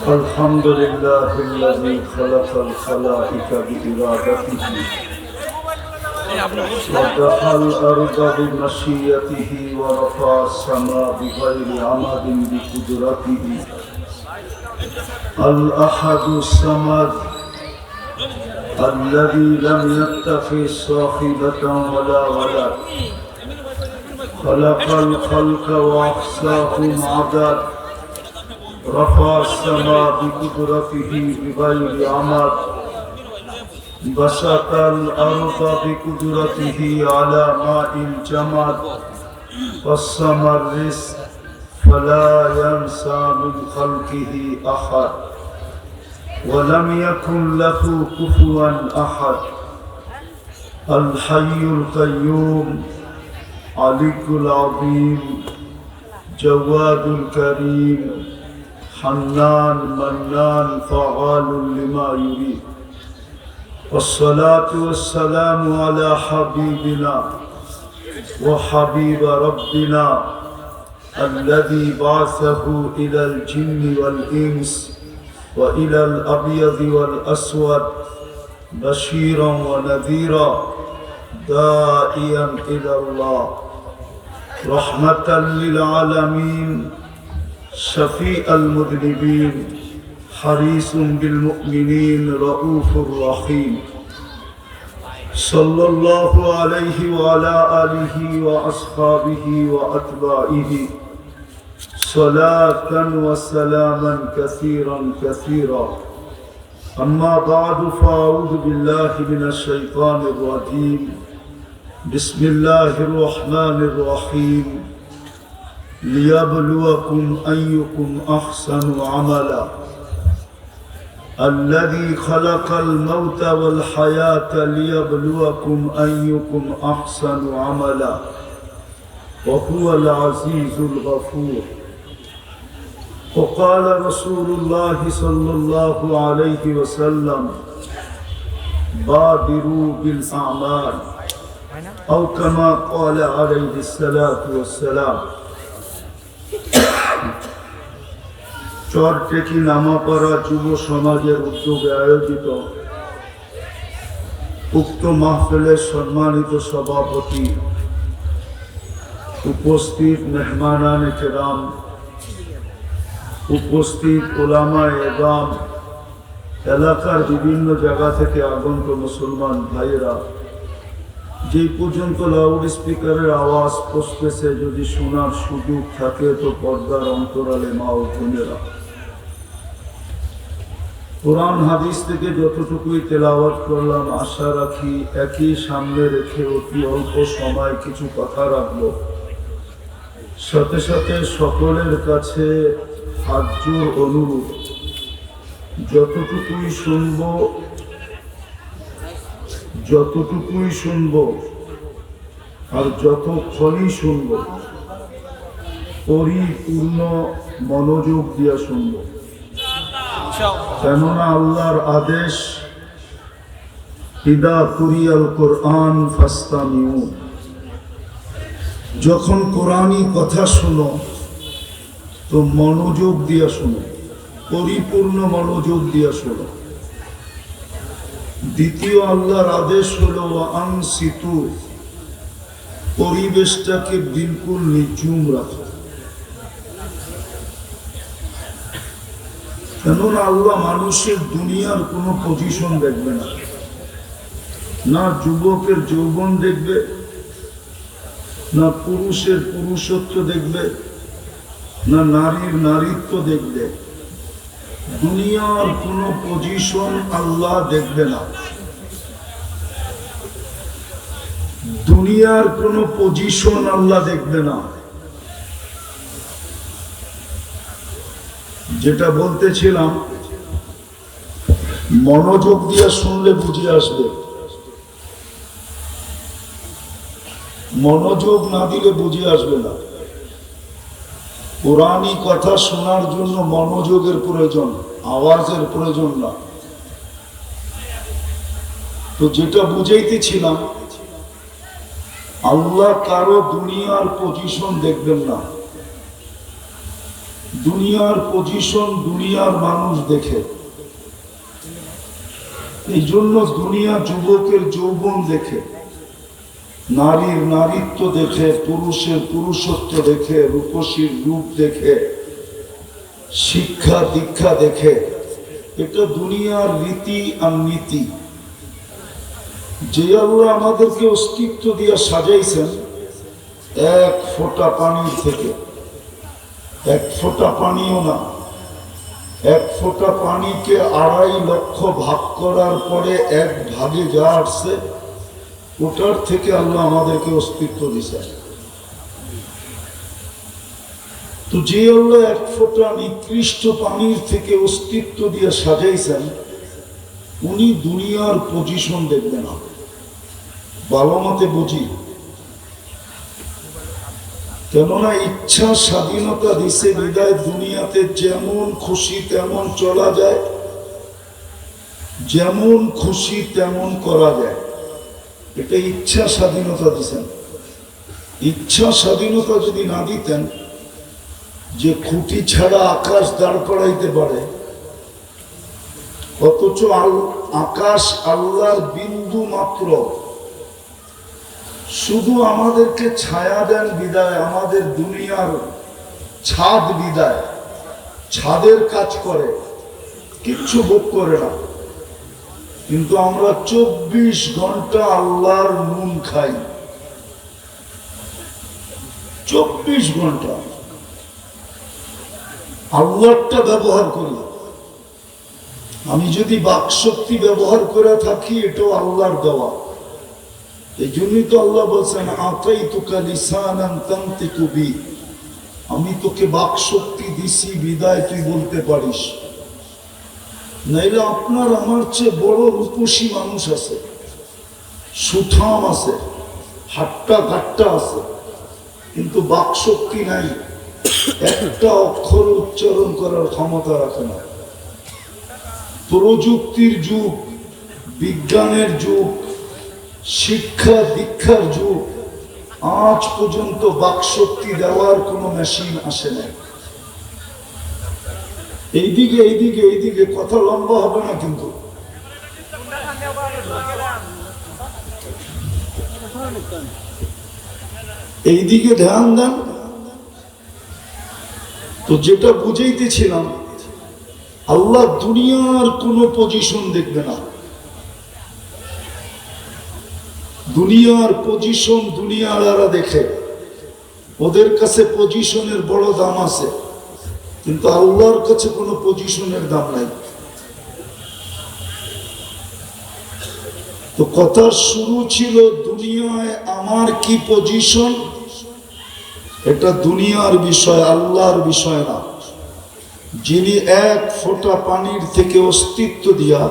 الحمد لله الذي خلق الخلائق بإرادته ودحى الأرض بمشيئته ورفع السماء بغير عمد بقدرته الأحد الصمد الذي لم يتخذ صاحبة ولا ولد خلق الخلق وأحصاهم عدد رفع السماء بقدرته بغير عمد بسط الأرض بقدرته على ماء الجمد قسم الرزق فلا ينسى من خلقه أحد ولم يكن له كفوا أحد الحي القيوم علي العظيم جواد الكريم حنان منان فعال لما يريد والصلاة والسلام على حبيبنا وحبيب ربنا الذي بعثه إلى الجن والإنس وإلى الأبيض والأسود بشيرا ونذيرا داعيا إلى الله رحمة للعالمين شفيع المذنبين حريص بالمؤمنين رؤوف رحيم صلى الله عليه وعلى آله وأصحابه وأتباعه صلاة وسلاما كثيرا كثيرا أما بعد فأعوذ بالله من الشيطان الرجيم بسم الله الرحمن الرحيم ليبلوكم أيكم أحسن عملا الذي خلق الموت والحياة ليبلوكم أيكم أحسن عملا وهو العزيز الغفور وقال رسول الله صلى الله عليه وسلم بادروا بالأعمال أو كما قال عليه الصلاة والسلام চরটেকি নামাপাড়া যুব সমাজের উদ্যোগে আয়োজিত উক্ত মাহফিলের সম্মানিত সভাপতি উপস্থিত মেহমানানে কেরাম উপস্থিত ওলামায়ে এদাম এলাকার বিভিন্ন জায়গা থেকে আগত মুসলমান ভাইয়েরা যে পর্যন্ত লাউড স্পিকারের আওয়াজ পৌঁছতেছে যদি শোনার সুযোগ থাকে তো পর্দার অন্তরালে মা ও বোনেরা কোরআন হাদিস থেকে যতটুকুই তেলাওয়াত করলাম আশা রাখি একই সামনে রেখে অতি অল্প সময় কিছু কথা রাখবো সাথে সাথে সকলের কাছে হাত জোড় অনুরোধ যতটুকুই শুনবো আর যতক্ষণই শুনবো পরিপূর্ণ মনোযোগ দিয়া শুনবো কেননা আল্লাহর আদেশ ইদা কুরিয়াল কোরআন ফাস্তামিউ যখন কোরআনী কথা শুনো তো মনোযোগ দিয়া শুনো পরিপূর্ণ মনোযোগ দিয়া শোনো দ্বিতীয় আল্লাহর আদেশ হলো আনসিতু পরিবেশটাকে বিলকুল নিঝুম রাখো কেননা আল্লাহ মানুষের দুনিয়ার কোনো পজিশন দেখবে না না যুবকের যৌবন দেখবে না পুরুষের পুরুষত্ব দেখবে না নারীর নারীত্ব দেখবে দুনিয়ার কোনো পজিশন আল্লাহ দেখবে না দুনিয়ার কোনো পজিশন আল্লাহ দেখবে না যেটা বলতেছিলাম মনোযোগ দিয়ে শুনলে বুঝে আসবে মনোযোগ না দিলে বুঝে আসবে না কোরআনী কথা শোনার জন্য মনোযোগের প্রয়োজন আওয়াজের প্রয়োজন না তো যেটা বুঝাইতেছিলাম আল্লাহ কারো দুনিয়ার পজিশন দেখবেন না দুনিয়ার পজিশন দুনিয়ার মানুষ দেখে, এই জন্য দুনিয়া যুবকের যৌবন দেখে, নারীর নারীত্ব দেখে, পুরুষের পুরুষত্ব দেখে, রূপসীর রূপ দেখে, শিক্ষা দীক্ষা দেখে। এটা দুনিয়ার রীতি আর নীতি। যে আল্লাহ আমাদেরকে অস্তিত্ব দিয়ে সাজাইছেন এক ফোঁটা পানির থেকে, এক ফোঁটা পানিও না, এক ফোঁটা পানিকে 2.5 লক্ষ ভাগ করার পরে এক ভাগে যা আসছে ওটার থেকে আল্লাহ আমাদেরকে অস্তিত্ব দিয়েছেন। তো যে আল্লাহ এক ফোঁটা নিকৃষ্ট পানির থেকে অস্তিত্ব দিয়ে সাজাইছেন, উনি দুনিয়ার পজিশন দেখবে না। ভালো মতে বুঝি, কেননা ইচ্ছা স্বাধীনতা দিছে বিদায় দুনিয়াতে যেমন খুশি তেমন চলা যায়, যেমন খুশি তেমন করা যায়। এটা ইচ্ছা স্বাধীনতা দিছেন। ইচ্ছা স্বাধীনতা যদি না দিতেন, যে খুঁটি ছাড়া আকাশ দাঁড় করাইতে পারে, অথচ আকাশ আল্লাহর বিন্দু মাত্র, শুধু আমাদেরকে ছায়া দেন বিদায়, আমাদের দুনিয়ার ছাদ বিদায়, ছাদের কাজ করে, কিচ্ছু ভোগ করে না। কিন্তু আমরা 24 ঘন্টা আল্লাহর নুন খাই, 24 ঘন্টা আল্লাহটা ব্যবহার করি। আমি যদি বাকশক্তি ব্যবহার করে থাকি, এটাও আল্লাহর দেওয়া। এই জন্যই তো আল্লাহ বলছেন, আতাইতুকা লিসানান তানতিকু বি, আমি তোকে বাকশক্তি দিছি বিদায় তুই বলতে পারিস। নাইলে আপনার আমার চেয়ে বড় রূপসী মানুষ আছে, সুঠাম আছে, হাট্টা ঘাট্টা আছে, কিন্তু বাকশক্তি নাই, একটা অক্ষর উচ্চারণ করার ক্ষমতা রাখে না। প্রযুক্তির যুগ, বিজ্ঞানের যুগ, শিক্ষা দীক্ষার যুগ, আজ পর্যন্ত বাকশক্তি দেওয়ার কোনো মেশিন আসে না। এইদিকে এইদিকে এইদিকে কথা লম্বা হবে না, কিন্তু এইদিকে ধ্যান দেন। তো যেটা বুঝাইতেছিলাম, আল্লাহ দুনিয়ার কোনো পজিশন দেখবে না। দুনিয়ার পজিশন দুনিয়ারা দেখে, ওদের কাছে পজিশনের বড় দাম আছে, কিন্তু আল্লাহর কাছে কোনো পজিশনের দাম নাই। তো কথার শুরু ছিল দুনিয়ায় আমার কি পজিশন, এটা দুনিয়ার বিষয়, আল্লাহর বিষয় না। যিনি এক ফোঁটা পানির থেকে অস্তিত্ব দিয়া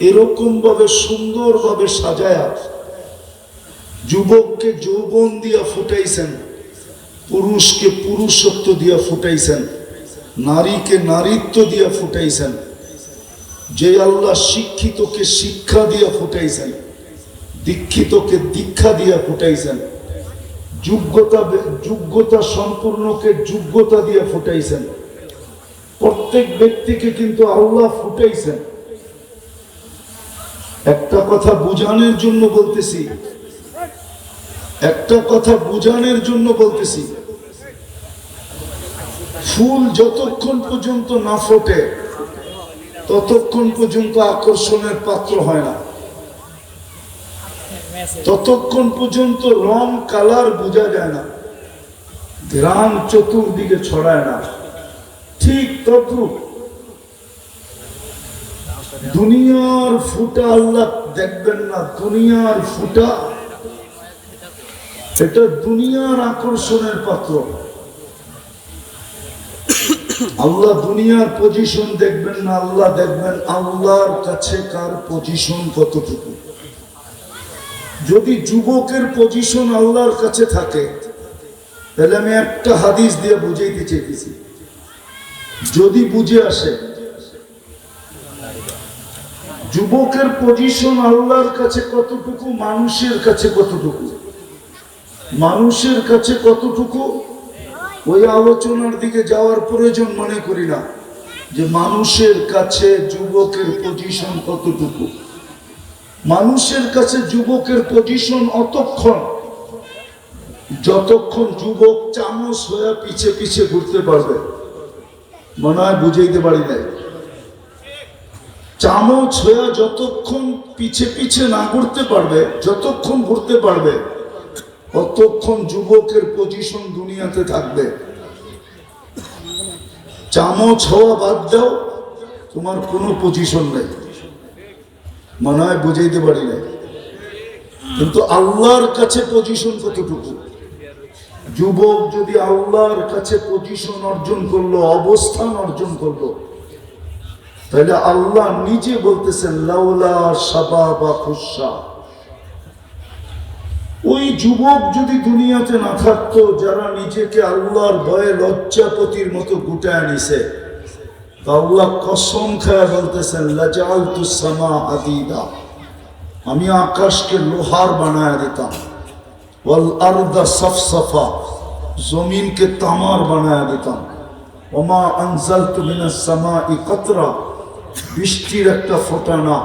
এরকম ভাবে সুন্দরভাবে সাজায়া যুবককে যৌবন দিয়া ফুটাইছেন, পুরুষকে পুরুষত্ব দিয়া ফুটাইছেন, নারীকে নারীত্ব দিয়া ফুটাইছেন, যে আল্লাহ শিক্ষিতকে শিক্ষা দিয়া ফুটাইছেন, দীক্ষিতকে দীক্ষা দিয়া ফুটাইছেন, যোগ্যতা সম্পূর্ণকে যোগ্যতা দিয়া ফুটাইছেন, প্রত্যেক ব্যক্তিকে কিন্তু আল্লাহ ফুটাইছেন। একটা কথা বুঝানোর জন্য বলতেছি, একটা কথা বুঝানোর জন্য বলতেছি, ফুল যতক্ষণ পর্যন্ত না ফোটে ততক্ষণ পর্যন্ত আকর্ষণের পাত্র হয় না, ততক্ষণ পর্যন্ত রং কালার বোঝা যায় না, ঘ্রাণ চতুর্দিকে ছড়ায় না। ঠিক তদ্রূপ দুনিয়ার ফুটা আল্লাহ দেখবেন না। দুনিয়ার ফুটা এটা দুনিয়ার আকর্ষণের পাত্র। আল্লাহ দুনিয়ার পজিশন দেখবেন না, আল্লাহ দেখবেন আল্লাহর কাছে কার পজিশন কতটুকু। যদি যুবকের পজিশন আল্লাহর কাছে থাকে, তাহলে আমি একটা হাদিস দিয়ে বুঝাইতে চেয়েছি, যদি বুঝে আসে যুবকের পজিশন আল্লাহর কাছে কতটুকু, মানুষের কাছে কতটুকু, মানুষের কাছে কতটুকু, ওই আলোচনার দিকে যাওয়ার প্রয়োজন মনে করি না, যে মানুষের কাছে যুবকের পজিশন কতটুকু। মানুষের কাছে যুবকের পজিশন অতক্ষণ যতক্ষণ যুবক চামচ হয়ে পিছে পিছে ঘুরতে পারবে। মনে হয় বুঝাইতে পারি নাই। চামচ হয়ে যতক্ষণ পিছে পিছে না ঘুরতে পারবে, যতক্ষণ ঘুরতে পারবে, ততক্ষণ যুবকের পজিশন দুনিয়াতে থাকবে। চামচ হওয়া বাদ দাও, তোমার কোনো পজিশন নেই। মনে হয় বুঝাইতে পারি নাই। কিন্তু আল্লাহর কাছে পজিশন কতটুকু? যুবক যদি আল্লাহর কাছে পজিশন অর্জন করলো, অবস্থান অর্জন করলো, তাহলে আল্লাহ নিজে বলতেছেন লাউলা শাবাবা খুশা। ওই যুবক যদি দুনিয়াতে না থাকতো, যারা নিজেকে আল্লাহর ভয়ে লজ্জাপতির মতো গুটায় নিছে, আল্লাহ কসম খায় বলতেছেন লাজালতুস সামা হাদিদা, আমি আকাশকে লোহার বানায় দিতাম, ওয়াল আরদা সাফসাফা, জমিনকে তামার বানায় দিতাম, ওমা আনজালতু মিনাস সামাই কাতরা, বৃষ্টির একটা ফোঁটা না,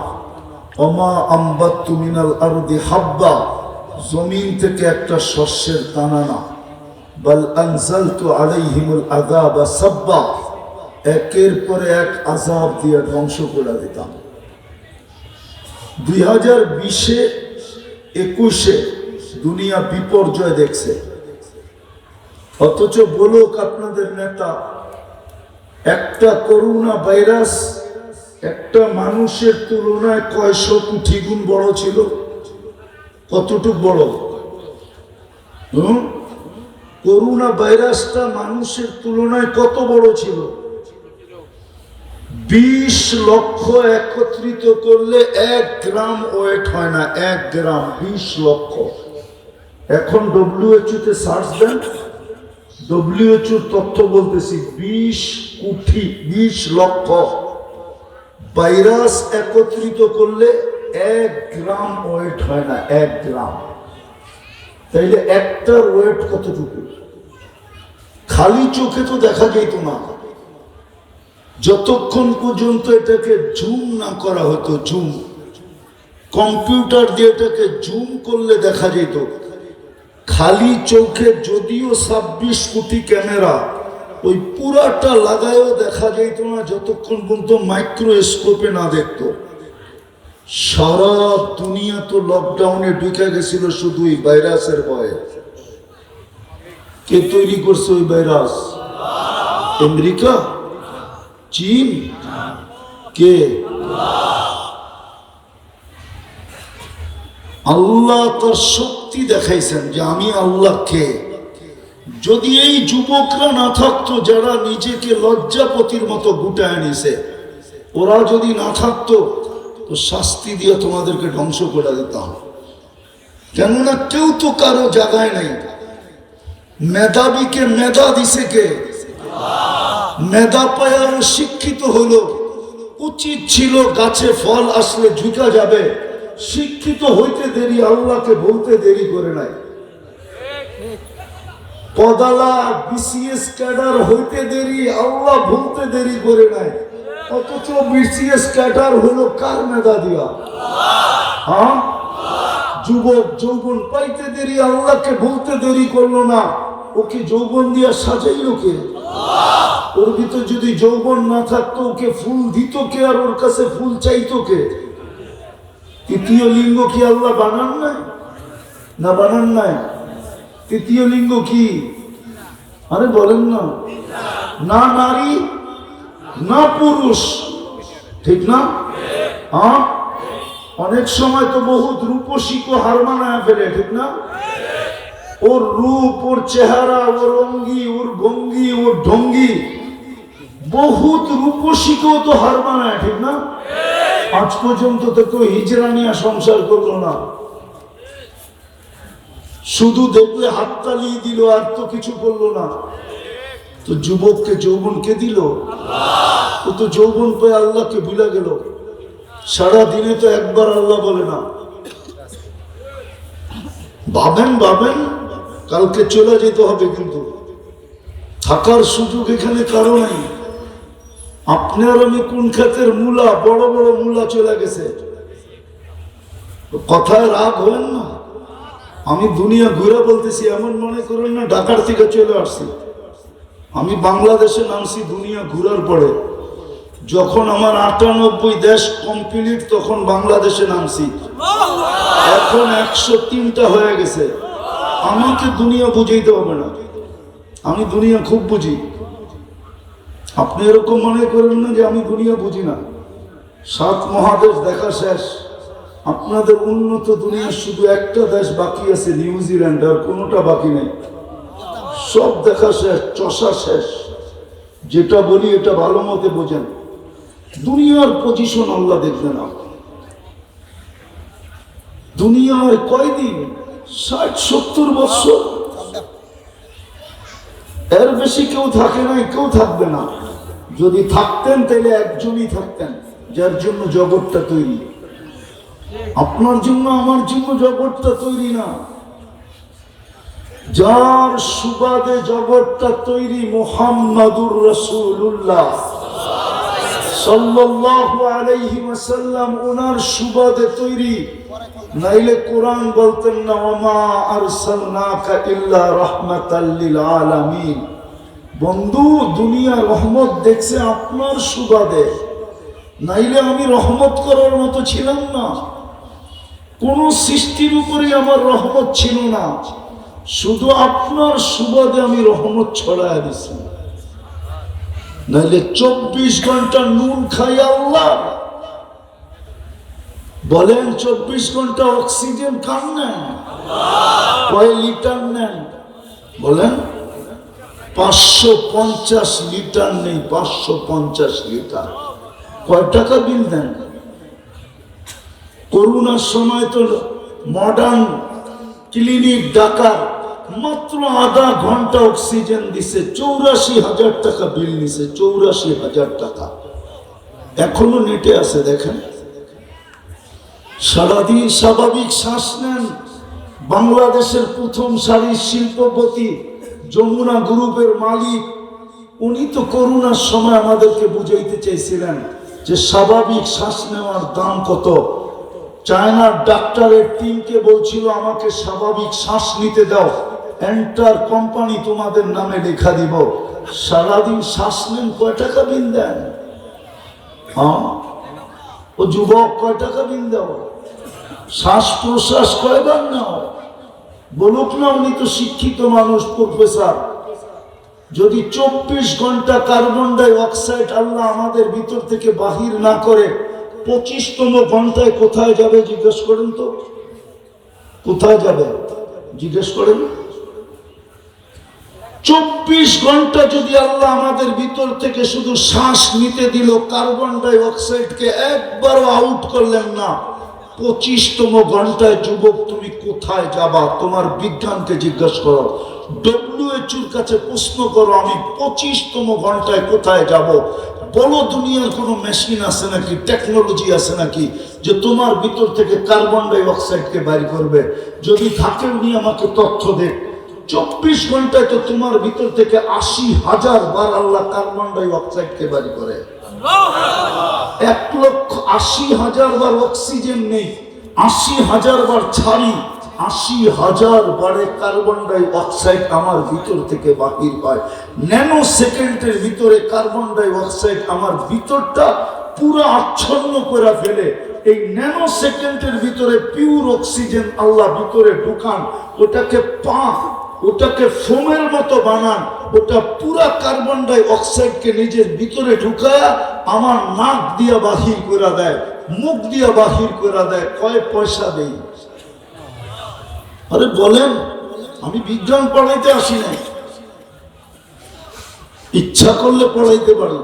ওমা আম্বাততু মিনাল আরদি হাব্বা, জমিন থেকে একটা শস্যের দানা না, বাল আনজালতু আলাইহিমুল আযাবা সাব্বা, একের পরে এক আযাব দিয়ে ধ্বংস করে দিতাম। 2020-এ 21-এ দুনিয়া বিপর্যয় দেখছে, অথচ বলুক আপনাদের নেতা, একটা করোনা ভাইরাস একটা মানুষের তুলনায় কয়শো কোটি গুণ বড় ছিল? কতটুক বড়? করোনা ভাইরাসটা মানুষের তুলনায় কত বড় ছিল? 20 লক্ষ একত্রিত করলে 1 গ্রাম ওয়েট হয় না। 1 গ্রাম 20 লক্ষ। এখন WHO তে সার্চ দেন, WHO তথ্য বলতেছি 20 কোটি 20 লক্ষ ভাইরাস একত্রিত করলে 1 গ্রাম ওয়েট হয় না। 1 গ্রাম। তাইলে একটার ওয়েট কতটুকু? খালি চোখে তো দেখা যেত না, যতক্ষণ পর্যন্ত এটাকে জুম না করা হতো। জুম, কম্পিউটার দিয়ে এটাকে জুম করলে দেখা যেত। খালি চোখে যদিও 26 কোটি ক্যামেরা, ওই পুরাটা লাগায়ও দেখা যেত না যতক্ষণ পর্যন্ত মাইক্রোস্কোপে না দেখতো। সারা দুনিয়া তো লকডাউনে ঢুকে গেছিল শুধু এই ভাইরাসের ভয়ে। কে তৈরি করছে ওই ভাইরাস? আমেরিকা? চীন? কে? আল্লাহ তার শক্তি দেখাইছেন যে আমি আল্লাহ কে। যদি এই যুবকরা না থাকতো যারা নিজেকে লজ্জাপতির মতো গুটায় নিছে, ওরা যদি না থাকতো তো শাস্তি দিয়ে তোমাদেরকে ধ্বংস করে দিতাম। কেননা কেউ তো কারো জায়গায় নাই। মেধাবীকে মেধা দিছে কে? মেধা পায় আরো শিক্ষিত হলো। উচিত ছিল গাছে ফল আসলে ঝুঁকা যাবে, শিক্ষিত হইতে দেরি, আল্লাহকে বলতে দেরি করে নাই। পদালা বিসিএস ক্যাডার হইতে দেরি, আল্লাহ বলতে দেরি করে নাই। অথচ বিসিএস ক্যাডার হলো কার মেধা দিয়া? হ্যাঁ, যুবক যৌবন পাইতে দেরি, আল্লাহকে বলতে দেরি করলো না। ওকে যৌবন দিয়া সাজাইলো কে? ওর ভিতর যদি যৌবন না থাকতো ওকে ফুল দিত কে? আর ওর কাছে ফুল চাইতো কে? তৃতীয় লিঙ্গ কি আল্লাহ বানান নাই? না বানান নাই? তৃতীয় লিঙ্গ কি? আরে বলেন না। না নারী না পুরুষ, ঠিক না? হ্যাঁ, অনেক সময় তো বহুত রূপসীকে হার মানায় ফেলে, ঠিক না? ওর রূপ, ওর চেহারা, ওর অঙ্গি, ওর ভঙ্গি, ওর ঢঙ্গি, বহুত রূপসীকেও তো হার মানায়, ঠিক না? আজ পর্যন্ত তো কেউ হিজরা নিয়ে সংসার করলো না, শুধু দেখলে হাততালি দিল, আর তো কিছু করলো না। তো যুবককে যৌবন কে দিল? ও তো যৌবন পেয়ে আল্লাহকে ভুলে গেল। সারা দিনে তো একবার আল্লাহ বলে না। ভাবেন ভাবেন কালকে চলে যেতে হবে, কিন্তু থাকার সুযোগ এখানে কারো নাই। আপনার আমি কোন ক্ষেতের মূলা, বড় বড় মূলা চলে গেছে, কথায় রাগ হলেন না। আমি দুনিয়া ঘুরে বলতেছি, এমন মনে করেন না ঢাকার থেকে চলে আসছি। আমি বাংলাদেশে নামছি দুনিয়া ঘুরার পরে। যখন আমার 98 দেশ কমপ্লিট তখন বাংলাদেশে নামছি। এখন 103টা হয়ে গেছে। আমাকে দুনিয়া বুঝাইতে হবে না, আমি দুনিয়া খুব বুঝি। আপনি এরকম মনে করেন না যে আমি দুনিয়া বুঝি না। 7 মহাদেশ দেখা শেষ। আপনাদের উন্নত দুনিয়ার শুধু একটা দেশ বাকি আছে, নিউজিল্যান্ড, আর কোনোটা বাকি নেই। সব দেখা শেষ, চষা শেষ। যেটা বলি এটা ভালো মতে বোঝেন। দুনিয়ার পজিশন আল্লাহ দেখবে না। দুনিয়ায় কয়দিন? 60-70 বছর, এর বেশি কেউ থাকে নাই, কেউ থাকবে না। যদি থাকতেন তাহলে একজনই থাকতেন, যার জন্য জগৎটা তৈরি। আপনার জন্য আমার জন্য জগৎটা তৈরি না, যার সুবাদে জগৎটা তৈরি মুহাম্মাদুর রাসূলুল্লাহ সাল্লাল্লাহু আলাইহি ওয়াসাল্লাম, ওনার সুবাদে তৈরি। নাইলে কোরআন বলতেন না ওমা আরসালনাকা ইল্লা রাহমাতাল লিল আলামিন। বন্ধু, দুনিয়া রহমত দেখছে আপনার সুবাদে, নাইলে আমি রহমত করার মতো ছিলাম না। কোন সৃষ্টির উপরে আমার রহমত ছিল না, শুধু আপনার সুবাদে আমি রহমত ছড়ায় দিছি। নাইলে 24 ঘন্টা নুন খাই আল্লাহ। বলেন 24 ঘন্টা অক্সিজেন খান নেন, কয় লিটার নেন? বলেন 550 লিটার নেই, 550 লিটার। কয় টাকা বিল দেন? করোনার সময় তো মডার্ন ক্লিনিক ডাকার মাত্র আধা ঘন্টা অক্সিজেন দিছে, 84,000 টাকা বিল নিছে, 84,000 টাকা। এখনো নেটে আছে, দেখেন। সারাদিন স্বাভাবিক শ্বাস নেন। বাংলাদেশের প্রথম সারির শিল্পপতি যমুনা গ্রুপের মালিক, উনি তো করোনার সময় আমাদেরকে বুঝাইতে চাইছিলেন যে স্বাভাবিক শ্বাস নেওয়ার দাম কত। চায়নার ডাক্তারের টিমকে বলছিল আমাকে স্বাভাবিক শ্বাস নিতে দাও, এন্টার কোম্পানি তোমাদের নামে লেখা দিব। সারাদিন শ্বাস নেন, কয় টাকা বিল দেন? ও যুবক, কয় টাকা বিল দাও? শ্বাস প্রশ্বাস কয়বার নাও? বলুক না, উনি তো শিক্ষিত মানুষ, প্রফেসর। যদি 24 ঘন্টা কার্বন ডাই অক্সাইড আল্লাহ আমাদের ভিতর থেকে বাহির না করে, 25তম ঘন্টায় কোথায় যাবে জিজ্ঞেস করেন তো? কোথায় যাবে জিজ্ঞেস করেন? 24 ঘন্টা যদি আল্লাহ আমাদের ভিতর থেকে শুধু শ্বাস নিতে দিল, কার্বন ডাই অক্সাইডকে একবারও আউট করলেন না, 25তম ঘন্টায় যুবক তুমি কোথায় যাবা? তোমার বিজ্ঞানকে জিজ্ঞাসা করো, WHO-র কাছে প্রশ্ন করো, আমি 25তম ঘন্টায় কোথায় যাব? বলো, দুনিয়ার কোনো মেশিন আছে নাকি, টেকনোলজি আছে নাকি যে তোমার ভিতর থেকে কার্বন ডাই অক্সাইডকে বাইর করবে? যদি থাকে উনি আমাকে তথ্য দেখ। 24 ঘন্টায় তো তোমার ভিতর থেকে 80,000 বার আল্লাহ কার্বন ডাই অক্সাইডকে বাইর করে। 1,80,000 বার অক্সিজেন নেই, 80,000 বার ছাড়ি, 80,000 বারে কার্বন ডাই অক্সাইড আমার ভিতর থেকে বাহির হয়। ন্যানো সেকেন্ডের ভিতরে কার্বন ডাই অক্সাইড আমার ভিতরটা পুরো আচ্ছন্ন করে ফেলে। এই ন্যানো সেকেন্ডের ভিতরে পিওর অক্সিজেন আল্লাহ ভিতরে ঢুকান, ওটাকে ওটাকে ফোমের মতো বানান, ওটা পুরা কার্বন ডাই অক্সাইডকে নিজের ভিতরে ঢুকায়া আমার নাক দিয়া বাহির করে দেয়, মুখ দিয়া বাহির করে দেয়। কয় পয়সা দেই? আরে বলেন, আমি বিজ্ঞান পড়াইতে আসি নাই, ইচ্ছা করলে পড়াইতে পারি।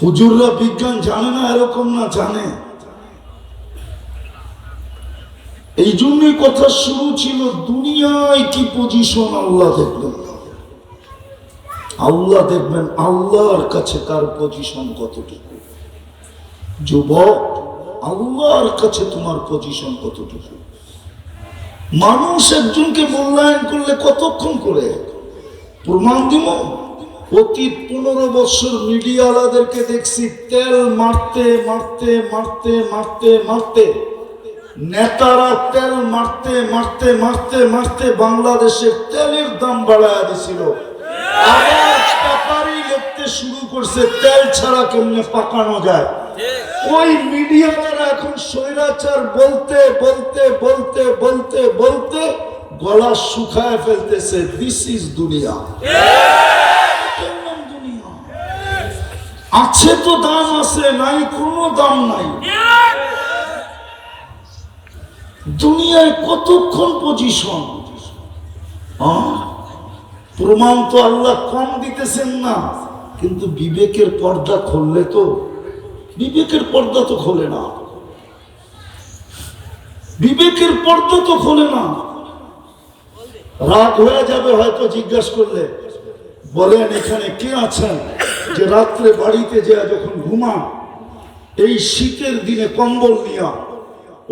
হুজুররা বিজ্ঞান জানে না এরকম না, জানে। এই জন্যই কথা শুরু ছিল, দুনিয়ায় কি পজিশন আল্লাহ দেখবেন। আল্লাহ দেখবেন আল্লাহর কাছে কার পজিশন কতটুকু। যুবক, আল্লাহর কাছে তোমার পজিশন কতটুকু। মানুষ একজনকে মূল্যায়ন করলে কতক্ষণ করে? প্রমাণ দিব। অতীত 15 বছর মিডিয়াওয়ালাদেরকে দেখছি তেল মারতে মারতে মারতে মারতে মারতে, নেতারা তেল মারতে মারতে মারতে মারতে বাংলাদেশের তেলের দাম বাড়ায় দিছিল। আবার পেপারই লিখতে শুরু করছে তেল ছাড়া কেমনে পাকানো যায়। ওই মিডিয়াওয়ালারা এখন স্বৈরাচার বলতে বলতে বলতে বলতে বলতে গলা শুকায় ফেলতেছে। দিস ইজ দুনিয়া। দুনিয়া আছে তো দাম আছে, নাই কোনো দাম নাই। দুনিয়ায় কতক্ষণ পজিশন। প্রমাণ তো আল্লাহ কম দিতেছেন না, কিন্তু বিবেকের পর্দা খুললে তো, বিবেকের পর্দা তো খোলে না, বিবেকের পর্দা তো খোলে না। রাত হয়ে যাবে হয়তো, জিজ্ঞাসা করলে বলেন এখানে কে আছেন যে রাত্রে বাড়িতে যায় যখন ঘুমান এই শীতের দিনে কম্বল নিয়া,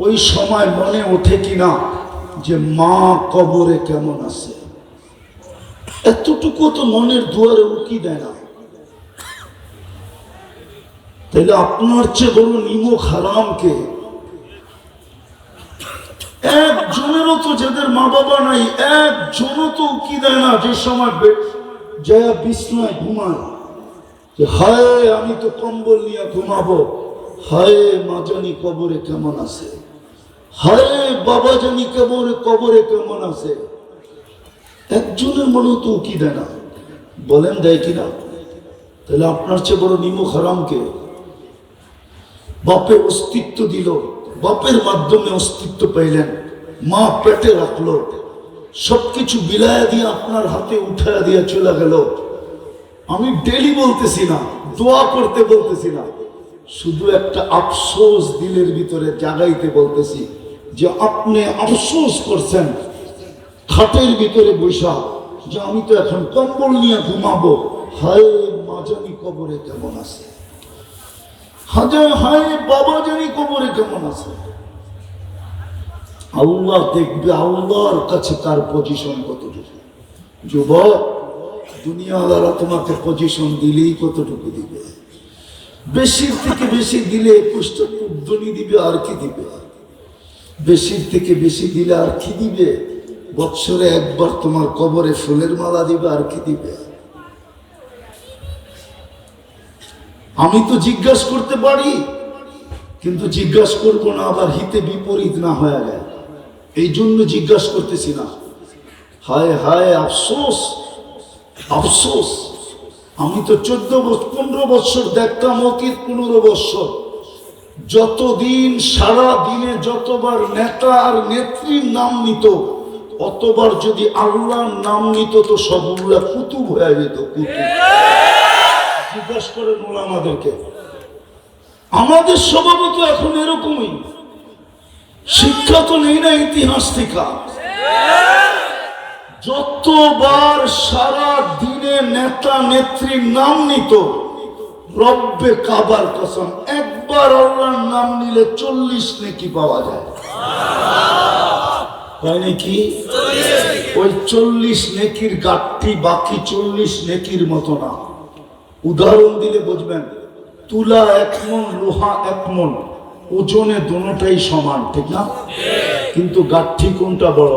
ওই সময় মনে ওঠে কিনা যে মা কবরে কেমন আছে? এতটুকু তো মনের দুয়ারে উকি দেয় না। তাহলে আপনার চেয়ে বড় নিমক হারামকে? একজনেরও তো, যাদের মা বাবা নাই, একজনও তো উকি দেয় না যে সময় জয়া বিছনায় ঘুমায় যে হায় আমি তো কম্বল নিয়ে ঘুমাবো, হায় মা জানি কবরে কেমন আছে, হায় বাবা জানি কবরে কেমন আছে। একজনের মনে তো উকি দেয় না। বলেন দেয় কিনা? তাহলে আপনার চেয়ে বড় নিমক হারামকে? বাপে অস্তিত্ব দিল, বাপের মাধ্যমে অস্তিত্ব পাইলেন, মা পেটে রাখলো, সবকিছু বিলায়া দিয়ে আপনার হাতে উঠায়া দিয়ে চলে গেল। আমি ডেলি বলতেছি না, দোয়া করতে বলতেছি না, শুধু একটা আফসোস দিলের ভিতরে জাগাইতে বলতেছি যে আপনি আফসোস করছেন খাটের ভিতরে বৈশা যে আমি তো এখন কম্বল নিয়ে ঘুমাবো, হায় মা জানি কবরে কেমন আছে, হাজার হায় বাবা জানি কবরে কেমন আছে। আল্লাহ দেখবে আল্লাহর কাছে তার পজিশন কতটুকু। যুবক, দুনিয়াওয়ালারা তোমাকে পজিশন দিলেই কতটুকু দিবে? বেশির থেকে বেশি দিলে 21টা উদ্যনি দিবে, আর কি দিবে? বেশির থেকে বেশি দিলে আর কি দিবে? বৎসরে একবার তোমার কবরে ফুলের মালা দিবে, আর কি দিবে? আমি তো জিজ্ঞাসা করতে পারি, কিন্তু জিজ্ঞাসা করবো না আবার হিতে বিপরীত না হয়ে যায়, এই জন্য জিজ্ঞাসা করতেছি না। হায় হায় আফসোস, আফসোস। আমি তো 15 বছর দেখতাম, অতীত 15 বছর, যতদিন সারা দিনে যতবার নেতা আর নেত্রীর নাম নিত, অতবার যদি আল্লাহর নাম নিত তো সবগুলা কুতুব হয়ে যেত। কুতুব জিজ্ঞাসা করেন ওলামাদেরকে। আমাদের স্বভাবও তো এখন এরকমই। শিক্ষা তো নেই না ইতিহাস থেকে। যতবার সারা দিনে নেতা নেত্রীর নাম নিত, রব্বে কাবার কসম, একবার আল্লাহর নাম নিলে 40 নেকি পাওয়া যায়। তাই নাকি? ওই 40 নেকির গাঠটি বাকি 40 নেকির মতো না। উদাহরণ দিলে বুঝবেন, তুলা 1 মণ, লোহা 1 মণ, ওজনে দুটোটাই সমান, ঠিক না? কিন্তু গাঠি কোনটা বড়?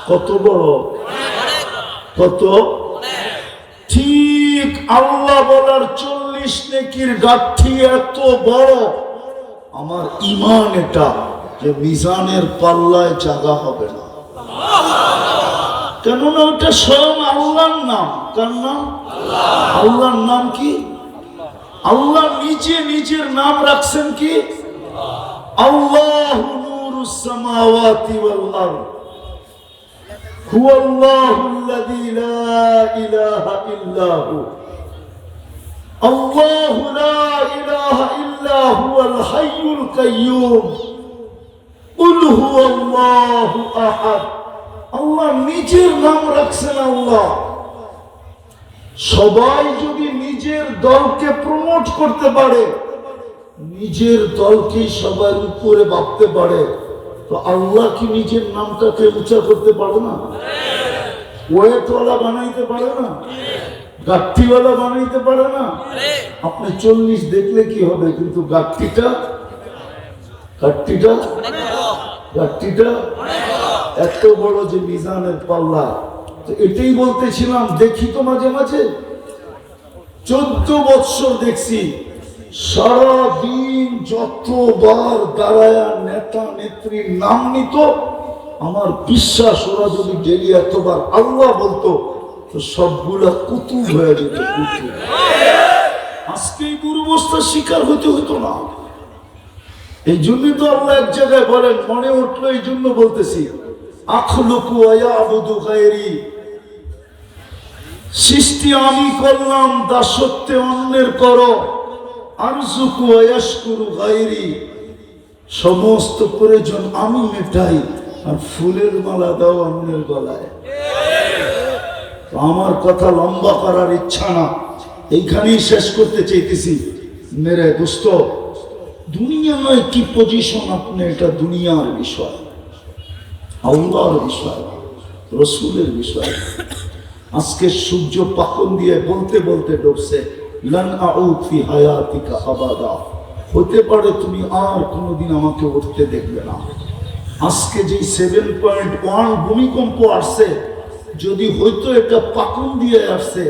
কত বড়? কত? ঠিক আল্লাহ বলার 40 নেকির গাঠি এত বড়। আমার ঈমান এটা যে মিজানের পাল্লায় জায়গা হবে না। কেননা ওটা স্বয়ং আল্লাহর নাম। কার নাম? আল্লাহর নাম কি? আল্লাহ নিজে নিজের নাম রাখছেন কি? আল্লাহু নূরুস সামাওয়াতি ওয়াল আরদ, হুয়াল্লাহুল্লাযী লা ইলাহা ইল্লা হু, আল্লাহু লা ইলাহা ইল্লা হুয়াল হাইয়ুল কাইয়্যুম, কুল হুয়াল্লাহু আহাদ। আল্লাহ নিজের নাম রাখছেন। আল্লাহ সবাই যদি নিজের দলকে প্রমোট করতে পারে, নিজের দলকে সবার উপরে ভাবতে পারে, তো আল্লাহ কি নিজের নামটাকে উঁচা করতে পারে না? ওয়েটওয়ালা বানাইতে পারে না, গাঠটিওয়ালা বানাইতে পারে না। আপনি 40 দেখলে কি হবে, কিন্তু গাঠটিটা এত বড় যে মিজানের পাল্লা। এটাই বলতেছিলাম, দেখি তো মাঝে মাঝে 14 বৎসর দেখছি, সারাদিন যতবার দাঁড়ায় নেতা নেত্রীর নাম নিত, আমার বিশ্বাস ওরা যদি ডেলি এতবার আল্লাহ বলতো তো সবগুলা কুতুব হয়ে যেত। আজকে এই দুরবস্থার শিকার হতে হতো না। এই জন্যই তো আল্লাহ এক জায়গায় বলেন, মনে উঠলো এই জন্য বলতেছি, আখলুকু ওয়ায়াবুদু গায়রি, সৃষ্টি আমি করলাম, দাসত্বে অন্যের করো। আরজুকু ওয়ায়াশকুরু গায়রি, সমস্ত প্রয়োজন আমি মেটাই, আর ফুলের মালা দাও অন্যের গলায়। আমার কথা লম্বা করার ইচ্ছা না, এইখানেই শেষ করতে চাইতেছি। মেরে দোস্ত, দুনিয়া নয় কি পজিশন আপনি, এটা দুনিয়ার বিষয়, আল্লাহর বিষয়, রসুলের বিষয়। আজকে সূর্য পাকন দিয়ে বলতে বলতে ডুবছে, লান আউদ ফি হায়াতিকা আবাদা, হতে পারে তুমি আর কোনোদিন আমাকে উঠতে দেখবে না। আজকে যে 7.1 ভূমিকম্প আসছে, যদি হয়তো এটা পাকন দিয়ে আসছে,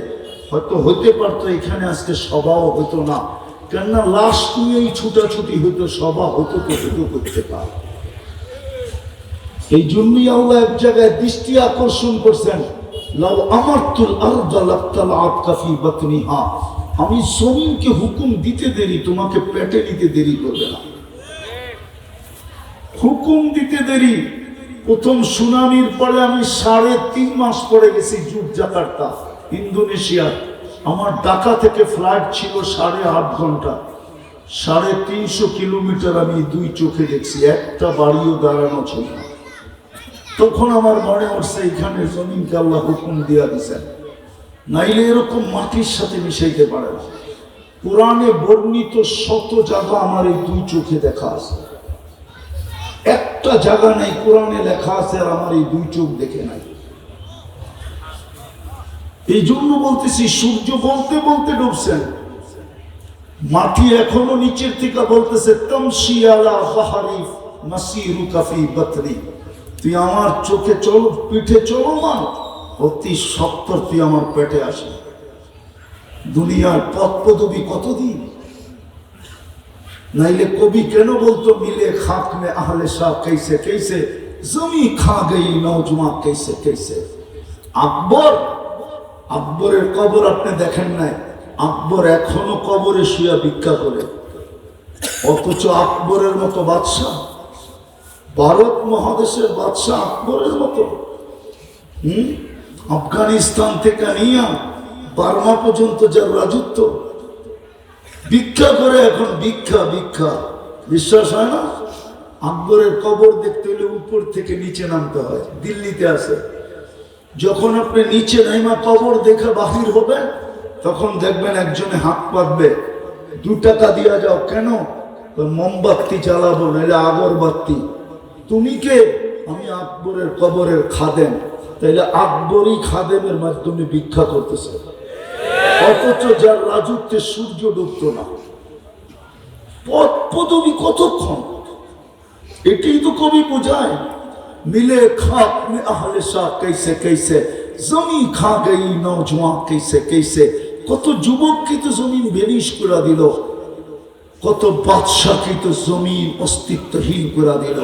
হয়তো হইতে পারতো এখানে আজকে সভাও হইতো না, কেননা লাশ নিয়েই ছুটাছুটি হইতো, সভা হইতো তো হইতো করতে পারে। এই জন্যই আল্লাহ এক জায়গায় দৃষ্টি আকর্ষণ করছেন, লাউ আমারতুল আরদা লাতালাআতকা ফি বাতনিহা, আমি জমিনকে হুকুম দিতে দেরি, তোমাকে পেটে নিতে দেরি করবে না। হুকুম দিতে দেরি। প্রথম সুনামির পরে আমি 3.5 মাস পরে গেছি যুগজাকার্তা, ইন্দোনেশিয়া। আমার ঢাকা থেকে ফ্লাইট ছিল 8.5 ঘন্টা, 350 কিলোমিটার আমি 2 চোখে দেখছি, একটা বাড়িও দাঁড়ানো ছিল না। তখন আমার মনে হচ্ছে এখানে জমিনকে আল্লাহ হুকুম দিয়া দিচ্ছেন, নাইলে এরকম মাটির সাথে মিশাইতে পারে না। কোরআনে বর্ণিত শত জায়গা আমার এই 2 চোখে দেখা আছে, একটা জায়গা নেই কোরআনে লেখা আছে আর আমার এই 2 চোখ দেখে নাই। এই জন্য বলতেছি, সূর্য বলতে বলতে ডুবছেন, মাটি এখনো নিচের থেকে বলতেছে, তামশি আলা বাহরি মাসিরুকা ফি বাতরি, তুই আমার চোখে চলো, পিঠে চলো মা, অতি সত্তর তুই আমার পেটে আসে। দুনিয়ার পথ পদবি কতদিন, নাইলে কবি কেন বলতো, মিলে খাক মে আহলে শাহ कैसे कैसे জমি খা গই নওজমা कैसे कैसे। আকবরের কবর আপনি দেখেন নাই, আকবর এখনো কবরে শুয়া ভিক্ষা করে, অথচ আকবরের মতো বাদশাহ, ভারত মহাদেশের বাদশাহ আকবরের মতো, আফগানিস্তান থেকে নিয়ে বার্মা পর্যন্ত যার রাজত্ব, ভিক্ষা করে এখন, ভিক্ষা ভিক্ষা, বিশ্বাস হয় না? আকবরের কবর দেখতে হলে উপর থেকে নিচে নামতে হয়, দিল্লিতে আছে। যখন আপনি নিচে নাইমা কবর দেখে বাহির হবে, তখন দেখবেন একজনে হাত পাতবে, 2 টাকা দিয়া যাও। কেন? মোমবাতি জ্বালাবো, নাহলে আগরবাতি। তুমি কে? আমি আকবরের কবরের খাদেম। তাইলে আকবরই খাদেমের মাধ্যমে ভিক্ষা করতেছে, অথচ যার রাজত্বে সূর্য ডুবত না। পদ পদবি কতক্ষণ, এটাই তো কবি বোঝায়। মিলে খাক মে আহলে শাহ कैसे कैसे জমি খা গই নওজওয়ান कैसे कैसे। কত যুবক কি তো জমিন বেনিশ করে দিল, কত বাদশাহ কি তো জমিন অস্তিত্বহীন করে দিল।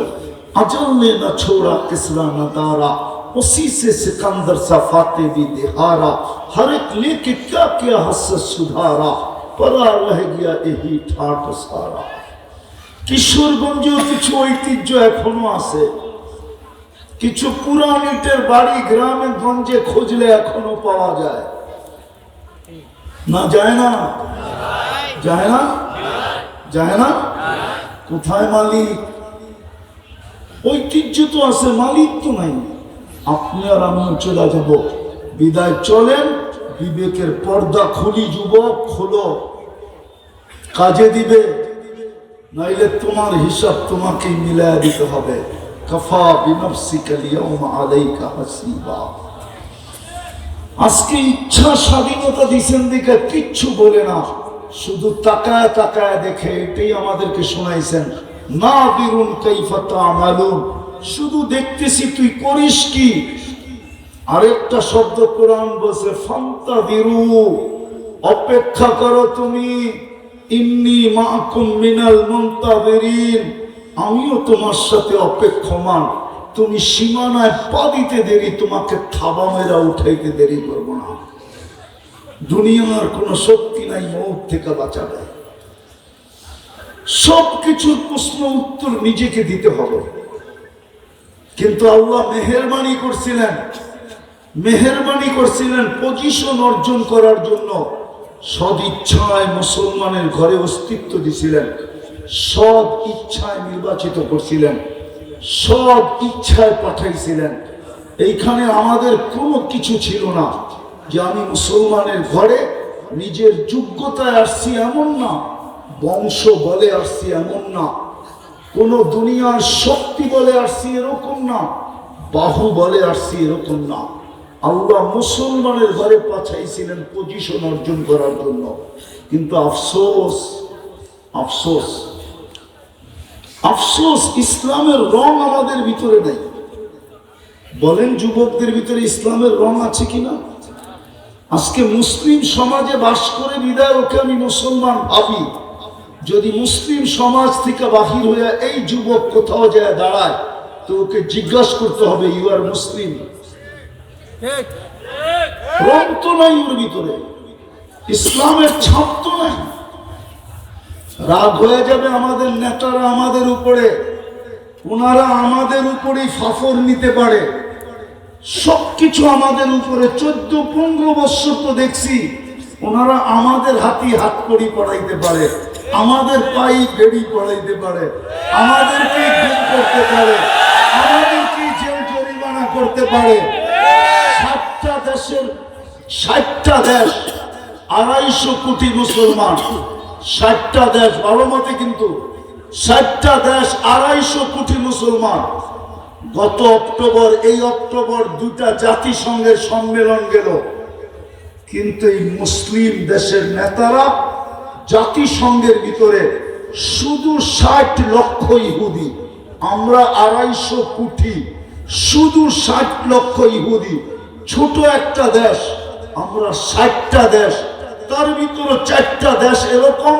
अजल ने न छोड़ा किसरा न दारा, उसी से सिकंदर सा फाते भी दिहारा। हर एक लेके क्या क्या हसरत सुधारा, परा रह गया यही ठाट सारा। কিশোরগঞ্জেও কিছু ঐতিহ্য এখনো আছে, কিছু পুরান ইটের বাড়ি গ্রামে গঞ্জে খুঁজলে এখনো পাওয়া যায় না? যায় না? যায় না? যায় না? কোথায় মালিক? ঐতিহ্য তো আছে, মালিক তো নাই। আপনি আর আমি চলে যাব, বিদায় চলেন। বিবেকের পর্দা খুলি, যুবক খোলো, কাজে দিবে, নাইলে তোমার হিসাব তোমাকেই মিলায়া দিতে হবে। কাফা বিনফসিকা আল-ইয়াওমা আলাইকা হাসিবা। আজকে ইচ্ছা স্বাধীনতা দিচ্ছেন দিকে কিচ্ছু বলে না, শুধু তাকায় তাকায় দেখে, এটাই আমাদেরকে শোনাইছেন। না বিরুন কাইফা তা'মালুন, শুধু দেখতেছি তুই করিস কি। আরেকটা শব্দ কোরআন বলছে ফান্তাযিরু, অপেক্ষা করো তুমি। ইন্নী মাআকুম মিনাল মুনতাযিরিন, আমিও তোমার সাথে অপেক্ষমান। তুমি সীমানায় পা দিতে দেরি, তোমাকে থাবা মেরা উঠাইতে দেরি করবো না। দুনিয়ার কোনো শক্তি নাই মৌত থেকে বাঁচাবে। সবকিছুর প্রশ্ন উত্তর নিজেকে দিতে হবে। কিন্তু আল্লাহ মেহেরবানি করছিলেন পজিশন অর্জন করার জন্য। সদ ইচ্ছায় মুসলমানের ঘরে অস্তিত্ব দিছিলেন, সদ ইচ্ছায় নির্বাচিত করছিলেন, সদ ইচ্ছায় পাঠাইছিলেন। এইখানে আমাদের কোনো কিছু ছিল না যে আমি মুসলমানের ঘরে নিজের যোগ্যতায় আসছি এমন না, বংশ বলে আসছি এমন না, কোন দুনিয়ার শক্তি বলে আসছি এরকম না, বাহু বলে আসছি এরকম না। আল্লাহ মুসলমানের ঘরে পাঠাইছিলেন পজিশন অর্জন করার জন্য। কিন্তু আফসোস আফসোস আফসোস, ইসলামের রং আমাদের ভিতরে নেই। বলেন যুবকদের ভিতরে ইসলামের রং আছে কিনা? আজকে মুসলিম সমাজে বাস করে বিদায় ওকে আমি মুসলমান ভাবি। যদি মুসলিম সমাজ থেকে বাহির হয়ে এই যুবক কোথাও যায় দাঁড়ায়, তো ওকে জিজ্ঞাসা করতে হবে ইউ আর মুসলিম। রং তো নাই ওর ভিতরে, ইসলামের ছাপ তো নাই। রাগ হয়ে যাবে আমাদের নেতারা আমাদের উপরে, ওনারা আমাদের উপরেই ফাফর নিতে পারে, সবকিছু আমাদের উপরে। 14-15 বছর তো দেখছি ওনারা আমাদের হাত কড়ি পড়াইতে পারে, আমাদের পাই বেড়ি পড়াইতে পারে, আমাদেরকে জেল করতে পারে, আমাদেরকে জেল জরিমানা করতে পারে। 60টা দেশের 60টা দেশ, 250 কোটি মুসলমান, 60টা দেশ, ভালো মতে কিন্তু 60টা দেশ, 250 কোটি মুসলমান। গত অক্টোবর, এই অক্টোবর 2টা জাতিসংঘের সম্মেলন গেল, কিন্তু এই মুসলিম দেশের নেতারা জাতিসংঘের ভিতরে শুধু 60 লক্ষ ইহুদি, আমরা 250 কোটি, শুধু 60 লক্ষ ইহুদি, ছোট একটা দেশ, আমরা 60টা দেশ, তার ভিতরে 4টা দেশ এরকম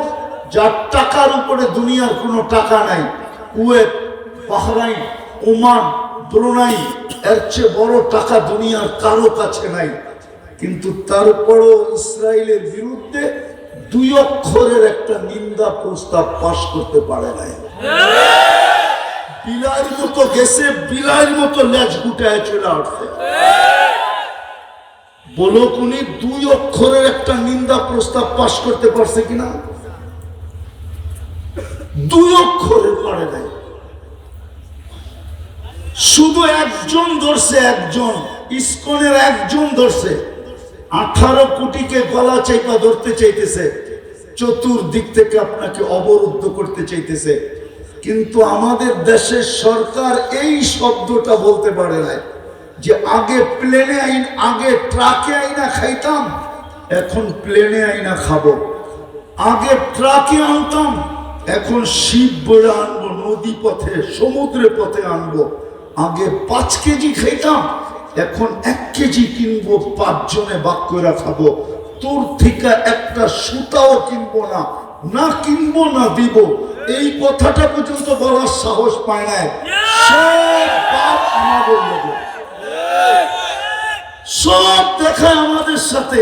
যার টাকার উপরে দুনিয়ার কোনো টাকা নাই। কুয়েত, বাহরাইন, ওমান, ব্রুনাই, এর চেয়ে বড় টাকা দুনিয়ার কারো কাছে নাই। কিন্তু তারপরও ইসরায়েলের বিরুদ্ধে 2 অক্ষরের একটা নিন্দা প্রস্তাব পাশ করতে পারে নাই। বিলাইয়ের মতো গেছে, বিলাইয়ের মতো লেজ গুটায় চলে আসছে। বলো কোনি 2 অক্ষরের একটা নিন্দা প্রস্তাব পাশ করতে পারছে কিনা? 2 অক্ষরের পারে নাই। শুধু একজন ধরছে, একজন, ইসকনের একজন ধরছে। 18 কোটিকে গলা চাইপা ধরতে চাইতেছে, চতুর্দিক থেকে আপনাকে অবরুদ্ধ করতে চাইতেছে। কিন্তু আমাদের দেশের সরকার এই শব্দটা বলতে পারে না যে আগে প্লেনে আইন, আগে ট্রাকে আইনা খাইতাম, এখন প্লেনে আইনা খাবো। আগে ট্রাকে আনতাম, এখন শিপ বলে আনবো, নদী পথে সমুদ্রে পথে আনবো। আগে 5 কেজি খাইতাম, এখন 1 কেজি কিনবো, 5 জনে ভাগ করে খাবো। তোর থেকে একটা সুতাও কিনবো না, না কিনবো না দিব, এই কথাটা পর্যন্ত বলার সাহস পায় না। সব পাপ আমাদের লোকে, সব দেখায় আমাদের সাথে।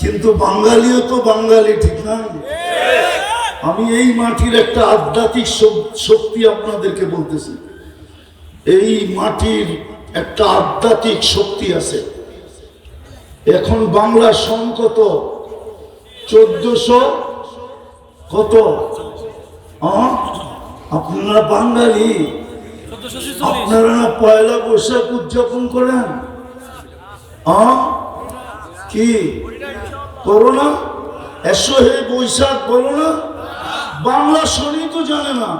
কিন্তু বাঙালিও তো বাঙালি, ঠিক না? আমি এই মাটির একটা আধ্যাত্মিক শক্তি আপনাদেরকে বলতেছি, এই মাটির একটা আধ্যাত্মিক শক্তি আছে। এখন বাংলা সন কত? 1400 কত? আপনারা বাঙালি, আপনারা না পয়লা বৈশাখ উদযাপন করেন? কি করো না? এসো হে বৈশাখ বলো না? বাংলা শনি তো জানে না,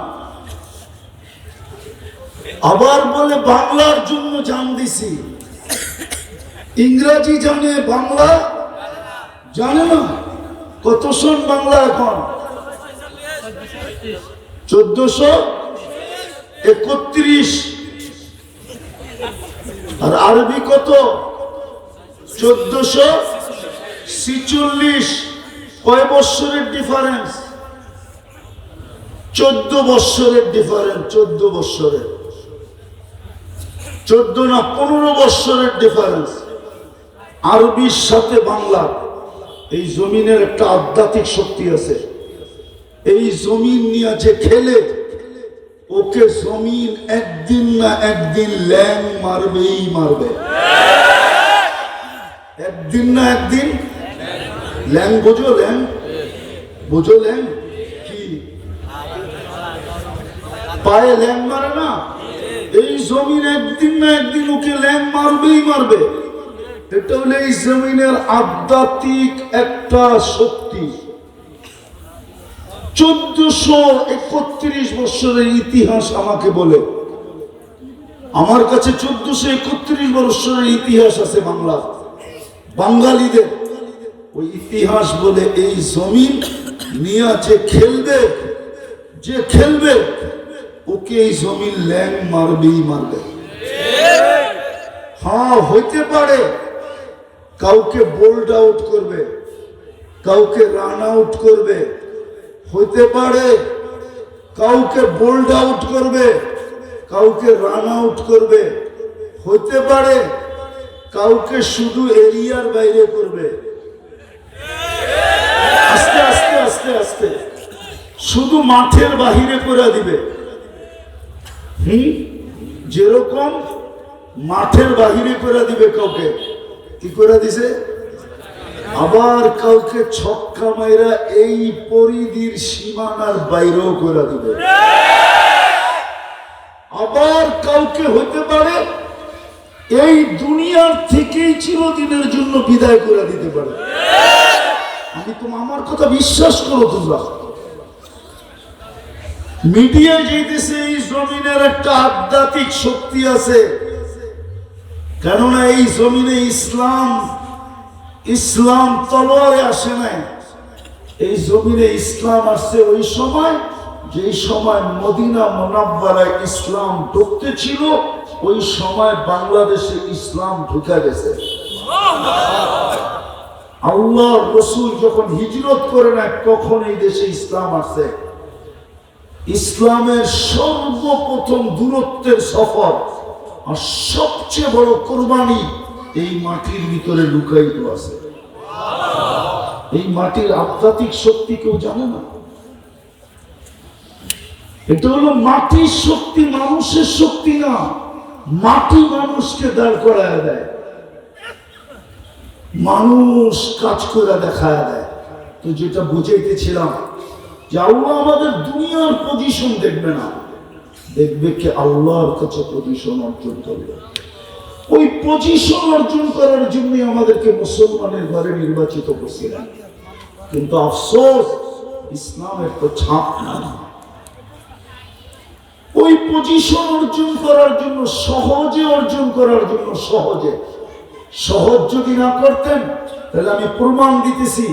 আবার বলে বাংলার জন্য জান দিছি। ইংরেজি জানে, বাংলা জানে না। কত সন বাংলা এখন? 1431। আর আরবি কত? 1446। কয় বৎসরের ডিফারেন্স? 14 বৎসরের ডিফারেন্স। 14 বৎসরের, 14 না 15 বৎসরের ডিফারেন্স আরবির সাথে বাংলা। এই জমিনের একটা আধ্যাত্মিক শক্তি আছে। এই জমিন নিয়ে যে খেলে, ওকে জমিন একদিন না একদিন ল্যাং মারবেই মারবে। একদিন না একদিন ল্যাং। বোঝো ল্যাং? বোঝো ল্যাং কি? পায়ে ল্যাং মারে না? এই জমিন একদিন না একদিন ওকে ল্যাং মারবেই মারবে। এটা হলো এই জমিনের আধ্যাত্মিক একটা শক্তি। 1431 বছরের ইতিহাস আমাকে বলে। আমার কাছে 1431 বছরের ইতিহাস আছে বাংলা, বাঙালিদের। ওই ইতিহাস বলে এই জমিন নিয়ে যে খেলবে, যে খেলবে, ওকে এই জমিন ল্যাং মারবেই মারবে। হ্যাঁ, হইতে পারে কাউকে বোল্ড আউট করবে, কাউকে রান আউট করবে, হইতে পারে কাউকে বোল্ড আউট করবে, কাউকে রান আউট করবে, হইতে পারে কাউকে শুধু এরিয়ার বাইরে করবে। আস্তে আস্তে আস্তে আস্তে শুধু মাঠের বাহিরে করে দিবে। যেরকম মাঠের বাহিরে করে দিবে কাউকে, কি করে দিছে? আবার কাউকে ছক্কা মাইরা এই পরিধির সীমানার বাইরেও করে দিবে। আবার কাউকে হতে পারে এই দুনিয়ার থেকেই চিরদিনের জন্য বিদায় করে দিতে পারে। আমি তো আমার কথা বিশ্বাস করো তোমরা। মিডিয়ায় যেতেছে এই জমিনের একটা আধ্যাত্মিক শক্তি আছে। কেননা এই জমিনে ইসলাম তলোয়ারে আসে নাই। এই জমিনে ইসলাম আসছে ওই সময়, যেই সময় মদিনা মুনাওয়ারায় ইসলাম ঢুকতে ছিল, ওই সময় বাংলাদেশে ইসলাম ঢুকে গেছে। আল্লাহর রাসূল যখন হিজরত করে না, তখন এই দেশে ইসলাম আসছে। ইসলামের সর্বপ্রথম দূরত্বের সফর আর সবচেয়ে বড় কোরবানি এই মাটির ভিতরে লুকায়িত আছে। এই মাটির আধ্যাত্মিক শক্তি কেউ জানে না। এটা হলো মাটির শক্তি, মানুষের শক্তি না। মাটি মানুষকে দাঁড় করায় দেয়, মানুষ কাজ করে দেখায় দেয়। তো যেটা বুঝাইতেছিলাম যে আল্লাহ আমাদের দুনিয়ার পজিশন দেখবে না, দেখবে কি আল্লাহর কাছে পজিশন অর্জন করবে। ওই পজিশন অর্জন করার জন্য আমাদেরকে মুসলমানের ঘরে নির্বাচিত করছিলেন। কিন্তু আফসোস, ইসলামের তো ছাপ না। ওই পজিশন অর্জন করার জন্য, সহজে অর্জন করার জন্য, সহজ যদি না করতেন, তাহলে আমি প্রমাণ দিতেছি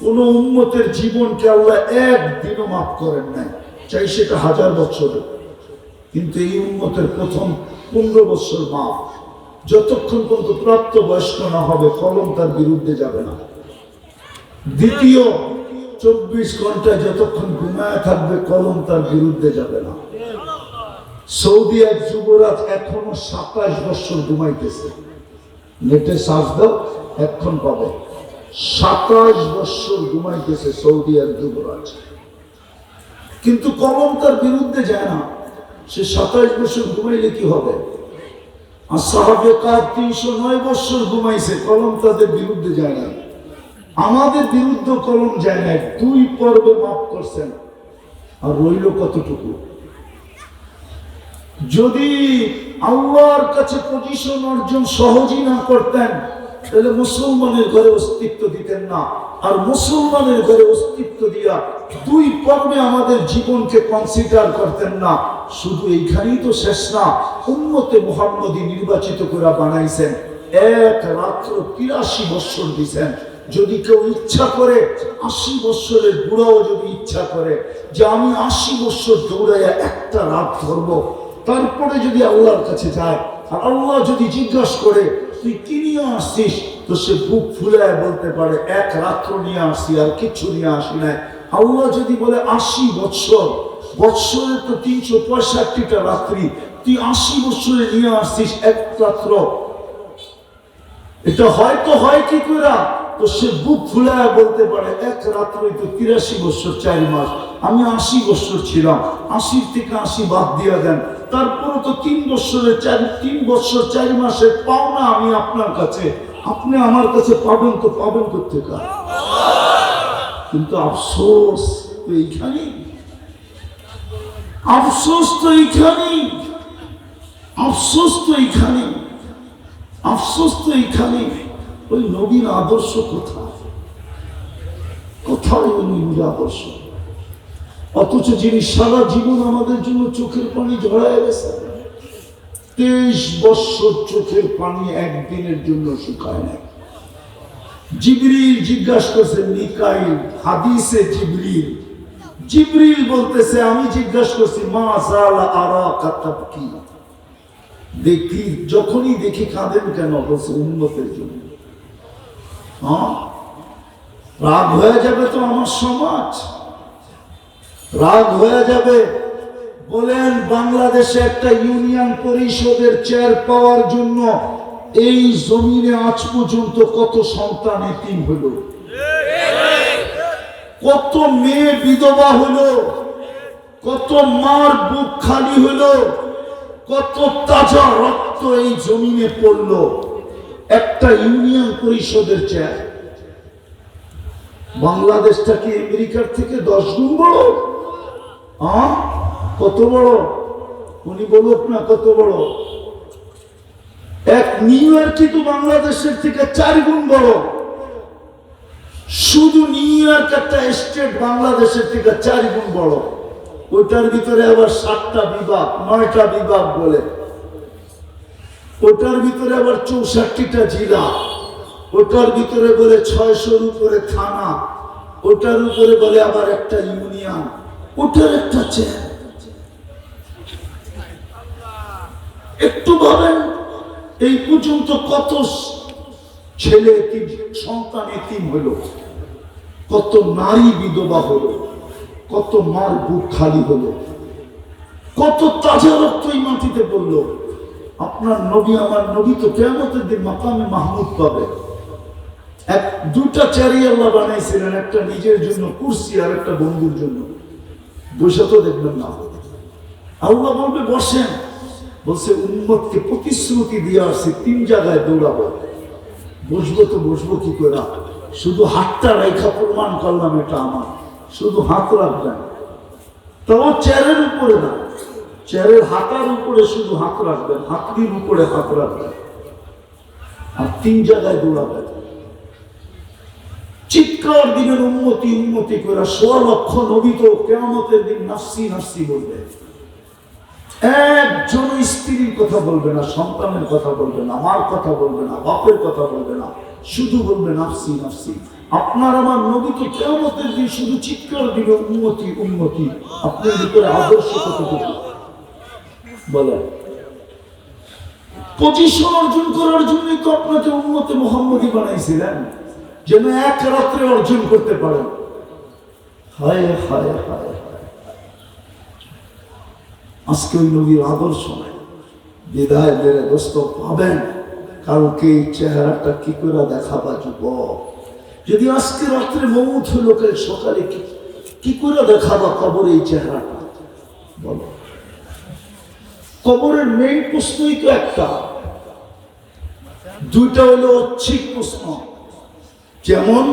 কোন উম্মতের জীবনকে আল্লাহ একদিনও মাফ করেন নাই, চাই সেটা 1000 বছর। কিন্তু এই উম্মতের প্রথম 15 বছর মাফ। যতক্ষণ পর্যন্ত প্রাপ্ত বয়স্ক না হবে, কলম তার বিরুদ্ধে যাবে না। দ্বিতীয় 24 ঘন্টায় যতক্ষণ ঘুমায় থাকবে, কলম তার বিরুদ্ধে যাবে না। সৌদি এক যুবরাজ এখনো 27 বছর ঘুমাইতেছে। নেটে সার্চ দাও, এখন পাবে। 27 বছর ঘুমাইতেছে সৌদি এক যুবরাজ, কিন্তু কলম তার বিরুদ্ধে যায় না। সে 27 বছর ঘুমাইলে কি হবে? আর সাহাবে কার 309 বছর ঘুমাইছে, কলম তাদের বিরুদ্ধে যায় না। আমাদের বিরুদ্ধে কলম যায় না। 2 পর্বে মাফ করছেন, আর রইল কতটুকু? যদি আল্লাহর কাছে পজিশন অর্জন সহজই না করতেন, তাহলে মুসলমানের ঘরে অস্তিত্ব দিতেন না। আর মুসলমানের ঘরে অস্তিত্ব দিয়া 2 পর্বে আমাদের জীবনকে কনসিডার করতেন না। শুধু এইখানেই তো শেষ না, উম্মতে মুহাম্মদী নির্বাচিত করে বানাইছেন। এক রাত্র 83 বছর দিয়েছেন। যদি কেউ ইচ্ছা করে 80 বছরের বুড়াও যদি ইচ্ছা করে যে আমি 80 বছর দৌড়াইয়া একটা রাত ধরবো, তারপরে যদি আল্লাহর কাছে যায় আর আল্লাহ যদি জিজ্ঞাসা করে তুই কি নিয়ে আসছিস, তো সে বুক ফুলায় বলতে পারে এক রাত্র নিয়ে আসছি, আর কিছু নিয়ে আসি নাই। আল্লাহ যদি বলে 80 বছর, বৎসরে তো 365টা রাত্রি, তুই 80 বছরে নিয়ে আসছিস এক রাত্র, এটা হয়তো হয় কি করে? তো সে বুক ফুলায় বলতে পারে এক রাত্রে তো 83 বছর 4 মাস, আমি 80 বছর ছিলাম, 80 থেকে 80 বাদ দিয়ে দেন, তারপরে তো 3 বছর 4 মাসের পাওনা আমি আপনার কাছে, আপনি আমার কাছে পাবেন, তো পাবেন কোথেকে? কিন্তু আফসোস তো এইখানেই, আফসোস তো এইখানেই, আফসোস তো এইখানেই, আফসোস তো এইখানেই। ওই নবীর আদর্শ কোথায়? কোথায় ওই নবীর আদর্শ? অথচ যিনি সারা জীবন আমাদের জন্য চোখের পানি ঝরায় গেছে, 23 বছর চোখের পানি একদিনের জন্য শুকায় না। জিবরিল জিজ্ঞাসা করছে মিকাইল, হাদিসে জিবরিল বলতেছে আমি জিজ্ঞাসা করছি মা জালা আরাকা তাবকি, দেখি যখনই দেখি কাঁদেন কেন? বলছে উম্মতের জন্য। রাগ হয়ে যাবে তো আমার সমাজ, রাগ হয়ে যাবে। বলেন বাংলাদেশে একটা ইউনিয়ন পরিষদের চেয়ার পাওয়ার জন্য এই জমিনে আজ পর্যন্ত কত সন্তান এতিম হলো, কত মেয়ে বিধবা হলো, কত মার বুক খালি হলো, কত তাজা রক্ত এই জমিনে পড়লো একটা ইউনিয়ন পরিষদের চেয়ার। বাংলাদেশটা কি আমেরিকার থেকে 10 গুণ বড়? কত বড়? উনি বলুক না কত বড়। এক নিউ ইয়র্ক তো বাংলাদেশের থেকে 4 গুণ বড়। শুধু নিউ ইয়র্ক একটা স্টেট বাংলাদেশের থেকে 4 গুণ বড়। ওইটার ভিতরে আবার 7টা বিভাগ, 9টা বিভাগ বলে, ওটার ভিতরে আবার 64টা জেলা, ওটার ভিতরে বলে 600-র উপরে থানা, ওটার উপরে বলে আবার একটা ইউনিয়ন, ওটার একটা চেয়ার। একটু ভাবেন এই পর্যন্ত কত ছেলে এতিম, সন্তান এতিম হলো, কত নারী বিধবা হলো, কত মার বুক খালি হলো, কত তাজা রক্ত এই মাটিতে পড়লো। আপনার নবী আমার নবী তো কিয়ামতের দিন মাকামে মাহমুদ পাবে। 2টা চেয়ারই আল্লাহ বানাইছিলেন, একটা নিজের জন্য কুরসি আর একটা বন্ধুর জন্য। বসে তো দেখবেন না, আল্লাহ বলবে বসেন, বলছে উম্মতকে প্রতিশ্রুতি দিয়ে আসছে 3 জায়গায় দৌড়াবো, বসবো তো বসবো কি করে? শুধু হাতটা রেখা প্রমাণ করলাম এটা আমার, শুধু হাত রাখবেন, তাও চেয়ারের উপরে না, চেয়ারের হাতার উপরে শুধু হাত রাখবেন, হাতটির উপরে হাত রাখবেন, আর 3 জায়গায় দৌড়াবেন। চিৎকার দিবেন উম্মতি উম্মতি করে। 1.25 লক্ষ নবী তো কিয়ামতের দিন নাফসি নাফসি বলবে। একজন স্ত্রীর কথা বলবে না, সন্তানের কথা বলবে না, মার কথা বলবে না, বাপের কথা বলবে না, শুধু বলবে নাফসি নাফসি। আপনার আমার নবী তো কিয়ামতের দিন শুধু চিৎকার দিবে উম্মতি উম্মতি। আপনার ভিতরে আদর্শ কতটুকু বলে? পজিশন অর্জন করার জন্যই তো আপনাকে উম্মতে মুহাম্মদী বানাইছিলেন, যেন এক রাত্রে অর্জন করতে পারেন। হায় হায় হায়, আজকে ওই নবীর আদর্শ নাই। বিদায় মেরে দোস্ত পাবেন, কালকে এই চেহারাটা কি করে দেখাবা যুবক? যদি আজকে রাত্রে মৌত হলো, কাল সকালে কি করে দেখাবা কবরে এই চেহারাটা? বলো। কবরের মেইন প্রশ্নই তো একটা, 2টা হলো ঐচ্ছিক প্রশ্ন। যেমন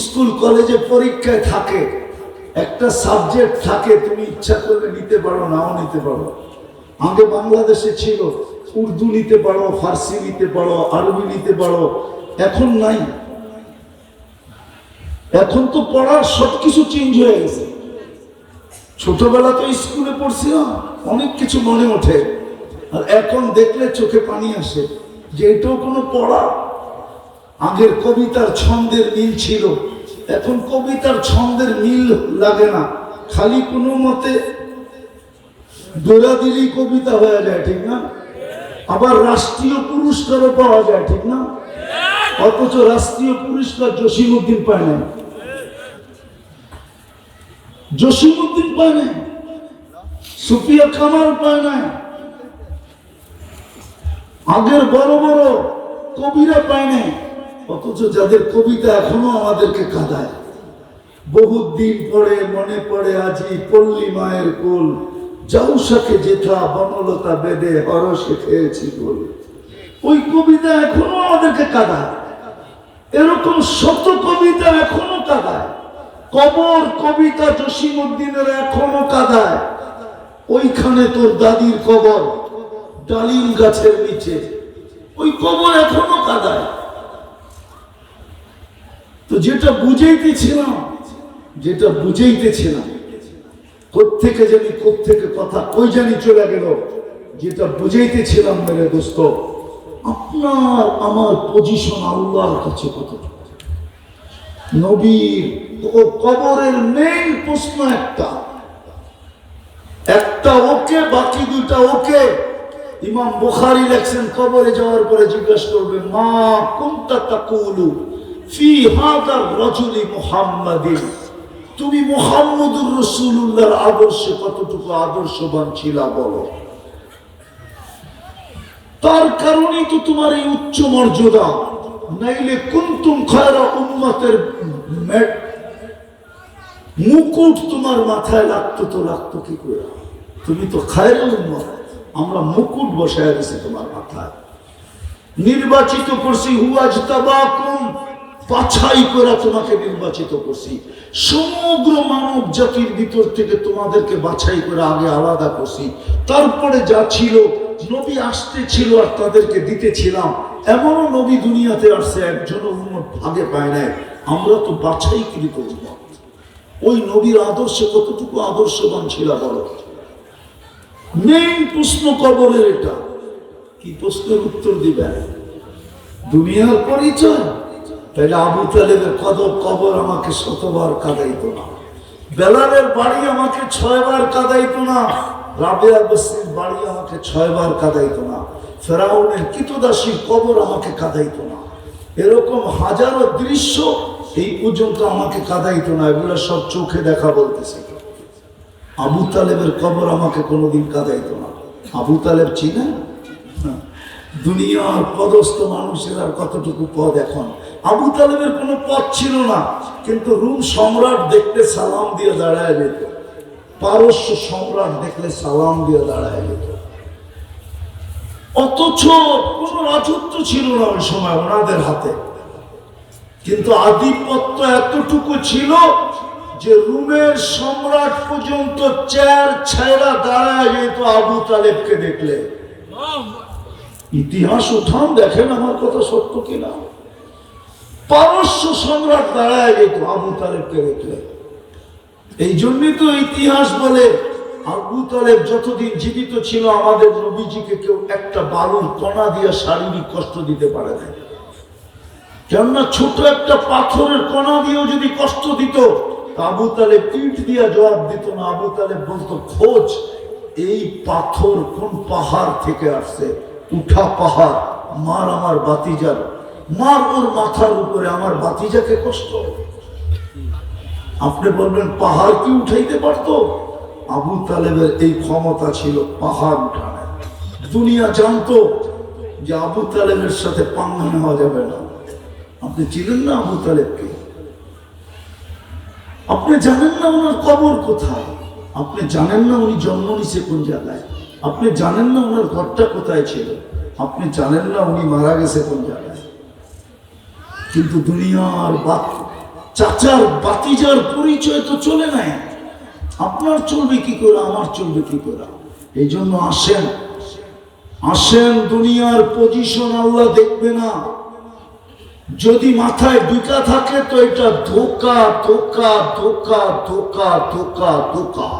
স্কুল কলেজে পরীক্ষায় থাকে, একটা সাবজেক্ট থাকে, তুমি ইচ্ছা করলে নিতে পারো, নাও নিতে পারো। আগে বাংলাদেশে ছিল উর্দু নিতে পারো, ফার্সি নিতে পারো, আরবি নিতে পারো, এখন নাই। এখন তো পড়ার সবকিছু চেঞ্জ হয়ে গেছে। ছোটবেলা তো স্কুলে পড়ছিলাম, অনেক কিছু মনে ওঠে, আর এখন দেখলে চোখে পানি আসে। যে এটাও কোনো পড়া? আগের কবিতার ছন্দের মিল ছিল, এখন কবিতার ছন্দের মিল লাগে না, খালি কোনো মতে দৌড়া দিলেই কবিতা হয়ে যায়, ঠিক না? আবার রাষ্ট্রীয় পুরস্কারও পাওয়া যায়, ঠিক না? অথচ রাষ্ট্রীয় পুরস্কার জসিমউদ্দিন পায় না, জসিমউদ্দিন পায় না, সুফিয়া কামাল পায় না, আগের বড় বড় কবিরা পায় না। অথচ যাদের কবিতা এখনো আমাদেরকে কাঁদায়, বহুত দিন পরে মনে পড়ে আজি পল্লী মায়ের কোল, জাউসাকে জেঠা বনলতা বেদে হরসে খেয়েছি গোল। ওই কবিতা এখনো আমাদেরকে কাঁদায়, এরকম শত কবিতা এখনো কাঁদায়। কবর কবিতা জসিমউদ্দিনের এখনো কাঁদায়। ওইখানে তোর দাদির কবর ডালিম গাছের নিচে, ওই কবর এখনো কাঁদায়। তো যেটা বুঝাইতেছিলাম কোত্থেকে জানি কোত্থেকে কথা কই জানি চলে গেল, যেটা বুঝাইতেছিলাম মেরে দোস্ত, আপনার আমার পজিশন আল্লাহর কাছে কতটুকু? নবীর ও কবরের মেইন প্রশ্ন একটা ওকে, বাকি দুটা ওকে। ইমাম বুখারী লেখছেন কবরে যাওয়ার পরে জিজ্ঞাসা করবে, মা কুনতা তাকুলু ফি হাদার রাজুলি মুহাম্মাদিন, তুমি মুহাম্মদুর রাসূলুল্লাহর আদর্শে কতটুকু আদর্শবান ছিলা বলো। তার কারণেই তো তোমার এই উচ্চ মর্যাদা, নাইলে কুনতুম খায়রা উম্মাতের মুকুট তোমার মাথায় লাগতো কি করে? তুমি তো খায়রা উম্মত, আমরা মুকুট বসায় দিছি তোমার মাথায়। নির্বাচিত করছি, হুয়াজতাবাকুম, বাছাই করে তোমাকে নির্বাচিত করছি। সমগ্র মানব জাতির ভিতর থেকে তোমাদেরকে বাছাই করে আগে আলাদা করছি, তারপরে যা ছিল নবী আসতে ছিল আর তাদেরকে দিতেছিলাম। এমনও নবী দুনিয়াতে আসছে একজন উম্মত ভাগে পায় নাই, আমরা তো বাছাইকৃত উম্মত। ওই নবীর আদর্শে কতটুকু আদর্শবান ছিল বলো। মেইন প্রশ্ন কবরের এটা। কি প্রশ্নের উত্তর দিবেন? দুনিয়ার পরিচয়? তাহলে আবু তালেবের কবর আমাকে 100বার কাঁদাইতো না, বেলালের বাড়ি আমাকে 6 বার কাঁদাইতো না, রাবেয়া বসরির বাড়ি আমাকে 6 বার কাঁদাইতো না, ফেরাউনের কৃতদাসীর কবর আমাকে কাঁদাইতো না। এরকম হাজারো দৃশ্য এই পর্যন্ত আমাকে কাঁদাইতো না। এগুলো সব চোখে দেখা বলতেছে। আবু তালেবের কবর আমাকে কোনোদিন কাঁদাইতো না। আবু তালেব চিনেন? দুনিয়ার পদস্থ মানুষের আর কতটুকু পদ এখন। আবু তালেবের কোনো পদ ছিল না, কিন্তু রুম সম্রাট দেখলে সালাম দিয়ে দাঁড়ায় যেত, পারস্য সম্রাট দেখলে সালাম দিয়ে দাঁড়ায় যেত। অথচ কোন রাজত্ব ছিল না ওই সময় ওনাদের হাতে, কিন্তু আধিপত্য এতটুকু ছিল যে রুমের সম্রাট পর্যন্ত চেয়ার ছেড়া দাঁড়ায় যেত আবু তালেবকে দেখলে। ইতিহাস উঠান, দেখেন আমার কথা সত্য কিনা। পারস্য সম্রাট দাঁড়ায় যেত আবু তালেবকে দেখলে। এই জন্যই তো ইতিহাস বলে আবু তালেব যতদিন জীবিত ছিল আমাদের নবীজিকে কেউ একটা বালুর কণা দিয়ে শারীরিক কষ্ট দিতে পারে না। কেননা ছোট একটা পাথরের কণা দিয়েও যদি কষ্ট দিত, আবু তালেব পিঠ দিয়ে জবাব দিত না। আবু তালেব বলতো, খোঁজ এই পাথর কোন পাহাড় থেকে আসছে, উঠা পাহাড়, মার আমার বাতিজার, মার ওর মাথার উপরে, আমার বাতিজাকে কষ্ট। আপনি বলবেন পাহাড় কি উঠাইতে পারতো? আবু তালেবের এই ক্ষমতা ছিল পাহাড় উঠানো। দুনিয়া জানতো যে আবু তালেবের সাথে পাঙ্গা নেওয়া যাবে না। আপনি চিনেন না আবু তালেবকে? আপনি জানেন না ওনার কবর কোথায়? আপনি জানেন না উনি জন্ম নিছে কোন জায়গায়? আপনি জানেন না ওনার ঘরটা কোথায় ছিল? আপনি জানেন না উনি মারা গেছে কোন জায়গায়? কিন্তু দুনিয়ার চাচার বাতিজার পরিচয় তো চলে নাই। আপনার চলবে কি করে, আমার চলবে কি করে? এই জন্য আসেন, দুনিয়ার পজিশন আল্লাহ দেখবে না। যদি মাথায় ঢুকা থাকে তো এটা ধোকা ধোকা ধোকা ধোকা ধোকা ধোকা।